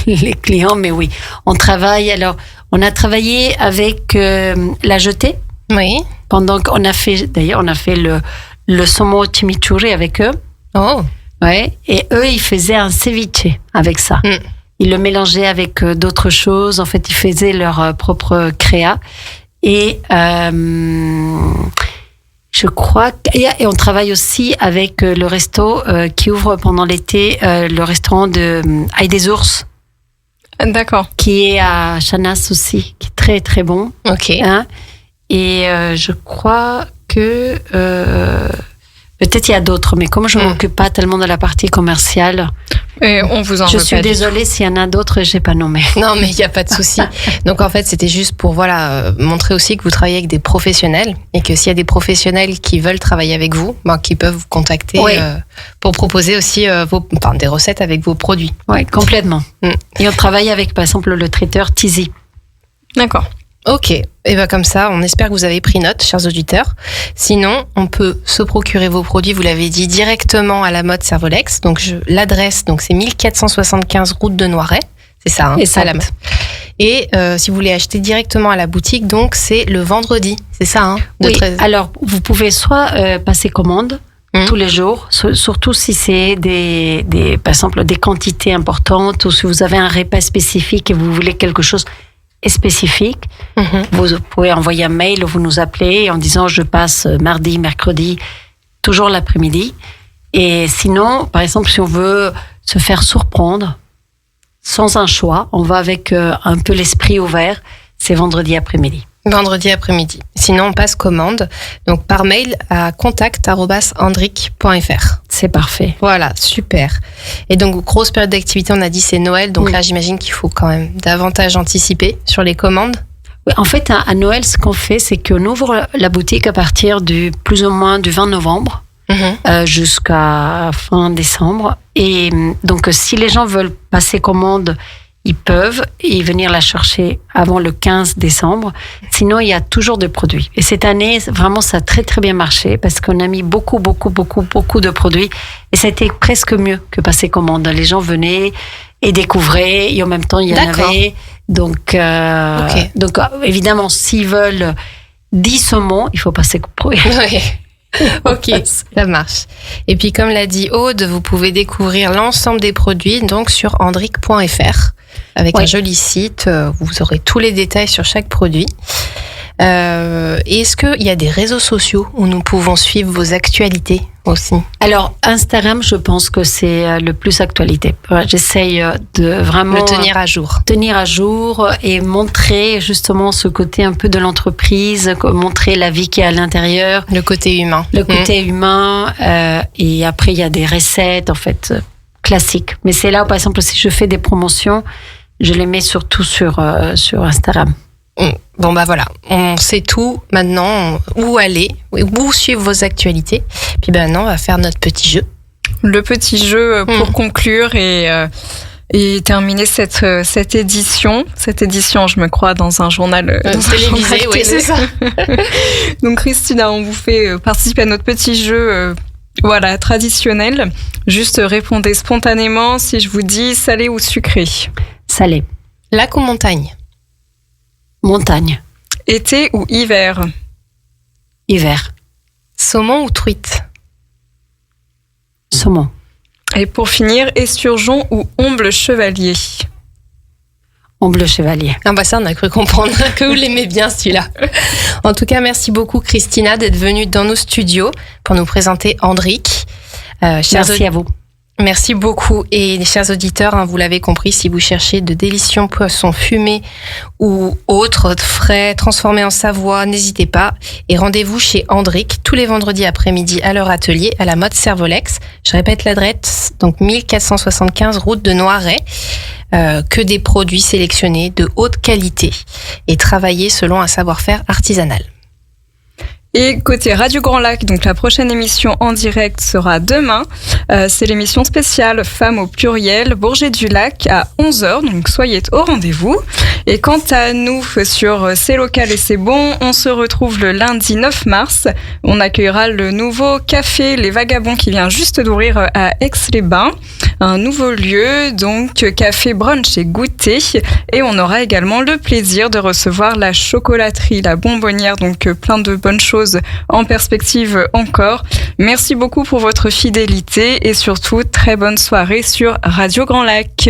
les clients, mais oui, on travaille. Alors, on a travaillé avec La Jetée Oui. pendant qu'on a fait, d'ailleurs, on a fait le saumon chimichurri avec eux. Oh. Ouais. Et eux, ils faisaient un ceviche avec ça. Ils le mélangeaient avec d'autres choses. En fait, ils faisaient leur propre créa. Et je crois et on travaille aussi avec le resto qui ouvre pendant l'été, le restaurant de Aïe des Ours, D'accord. qui est à Chanas aussi, qui est très très bon. Ok. Hein. Et je crois que peut-être il y a d'autres, mais comme je ne m'occupe pas tellement de la partie commerciale, Et on vous en je veut suis pas du désolée s'il y en a d'autres et je n'ai pas nommé. Non, mais il n'y a pas de souci. Donc, en fait, c'était juste pour montrer aussi que vous travaillez avec des professionnels et que s'il y a des professionnels qui veulent travailler avec vous, qui peuvent vous contacter Oui. pour proposer aussi des recettes avec vos produits. Oui, complètement. Et on travaille avec, par exemple, le traiteur Tizi. D'accord. Ok, et bien comme ça, on espère que vous avez pris note, chers auditeurs. Sinon, on peut se procurer vos produits, vous l'avez dit, directement à la mode Servolex. Donc l'adresse, c'est 1475 route de Noiret, c'est ça, hein, Exact. à la mode. Et si vous voulez acheter directement à la boutique, donc c'est le vendredi, c'est ça, hein, de Oui, 13. alors vous pouvez soit passer commande tous les jours, surtout si c'est par exemple des quantités importantes ou si vous avez un repas spécifique et vous voulez quelque chose spécifique, vous pouvez envoyer un mail ou vous nous appelez en disant je passe mardi, mercredi, toujours l'après-midi. Et sinon, par exemple, si on veut se faire surprendre sans un choix, on va avec un peu l'esprit ouvert, c'est vendredi après-midi. Vendredi après-midi. Sinon, on passe commande donc par mail à contact@andric.fr. C'est parfait. Voilà, super. Et donc, grosse période d'activité, on a dit c'est Noël. Donc là, j'imagine qu'il faut quand même davantage anticiper sur les commandes. Oui, en fait, à Noël, ce qu'on fait, c'est qu'on ouvre la boutique à partir du plus ou moins du 20 novembre jusqu'à fin décembre. Et donc, si les gens veulent passer commande, ils peuvent y venir la chercher avant le 15 décembre. Sinon, il y a toujours des produits. Et cette année, vraiment, ça a très, très bien marché parce qu'on a mis beaucoup de produits. Et ça a été presque mieux que passer commande. Les gens venaient et découvraient. Et en même temps, il y en avait. Donc, donc évidemment, s'ils veulent 10 saumons, il faut passer commande. Oui. Ok, ça marche. Et puis, comme l'a dit Aude, vous pouvez découvrir l'ensemble des produits donc sur andric.fr avec un joli site. Vous aurez tous les détails sur chaque produit. Est-ce qu'il y a des réseaux sociaux où nous pouvons suivre vos actualités aussi? Alors, Instagram, je pense que c'est le plus actualité. J'essaye de vraiment le tenir à jour. Tenir à jour et montrer justement ce côté un peu de l'entreprise, montrer la vie qui est à l'intérieur. Le côté humain. Le côté humain. Et après, il y a des recettes, en fait, classiques. Mais c'est là où, par exemple, si je fais des promotions, je les mets surtout sur Instagram. Bon voilà, on sait tout maintenant, où aller, où suivre vos actualités. Puis maintenant, on va faire notre petit jeu. Le petit jeu pour conclure et terminer cette édition. Cette édition, je me crois, dans un journal télévisé, oui, c'est ça. Donc Christina, on vous fait participer à notre petit jeu traditionnel. Juste répondez spontanément si je vous dis salé ou sucré. Salé. Lac ou montagne? Montagne. Été ou hiver? Hiver. Saumon ou truite? Saumon. Et pour finir, esturgeon ou omble chevalier? Omble chevalier. Ah bah ça, on a cru comprendre que vous l'aimez bien celui-là. En tout cas, merci beaucoup Christina d'être venue dans nos studios pour nous présenter Andric. Merci à vous. Merci beaucoup. Et chers auditeurs, vous l'avez compris, si vous cherchez de délicieux poissons fumés ou autres, frais, transformés en Savoie, n'hésitez pas. Et rendez-vous chez Andric tous les vendredis après-midi à leur atelier à la mode Servolex. Je répète l'adresse, donc 1475 route de Noiret. Que des produits sélectionnés de haute qualité et travaillés selon un savoir-faire artisanal. Et côté Radio Grand Lac, donc la prochaine émission en direct sera demain. C'est l'émission spéciale Femmes au pluriel, Bourget du Lac à 11h, donc soyez au rendez-vous. Et quant à nous, sur C'est local et c'est bon, on se retrouve le lundi 9 mars. On accueillera le nouveau café Les Vagabonds qui vient juste d'ouvrir à Aix-les-Bains. Un nouveau lieu, donc café, brunch et goûter. Et on aura également le plaisir de recevoir la chocolaterie, la bonbonnière, donc plein de bonnes choses en perspective encore. Merci beaucoup pour votre fidélité et surtout très bonne soirée sur Radio Grand Lac.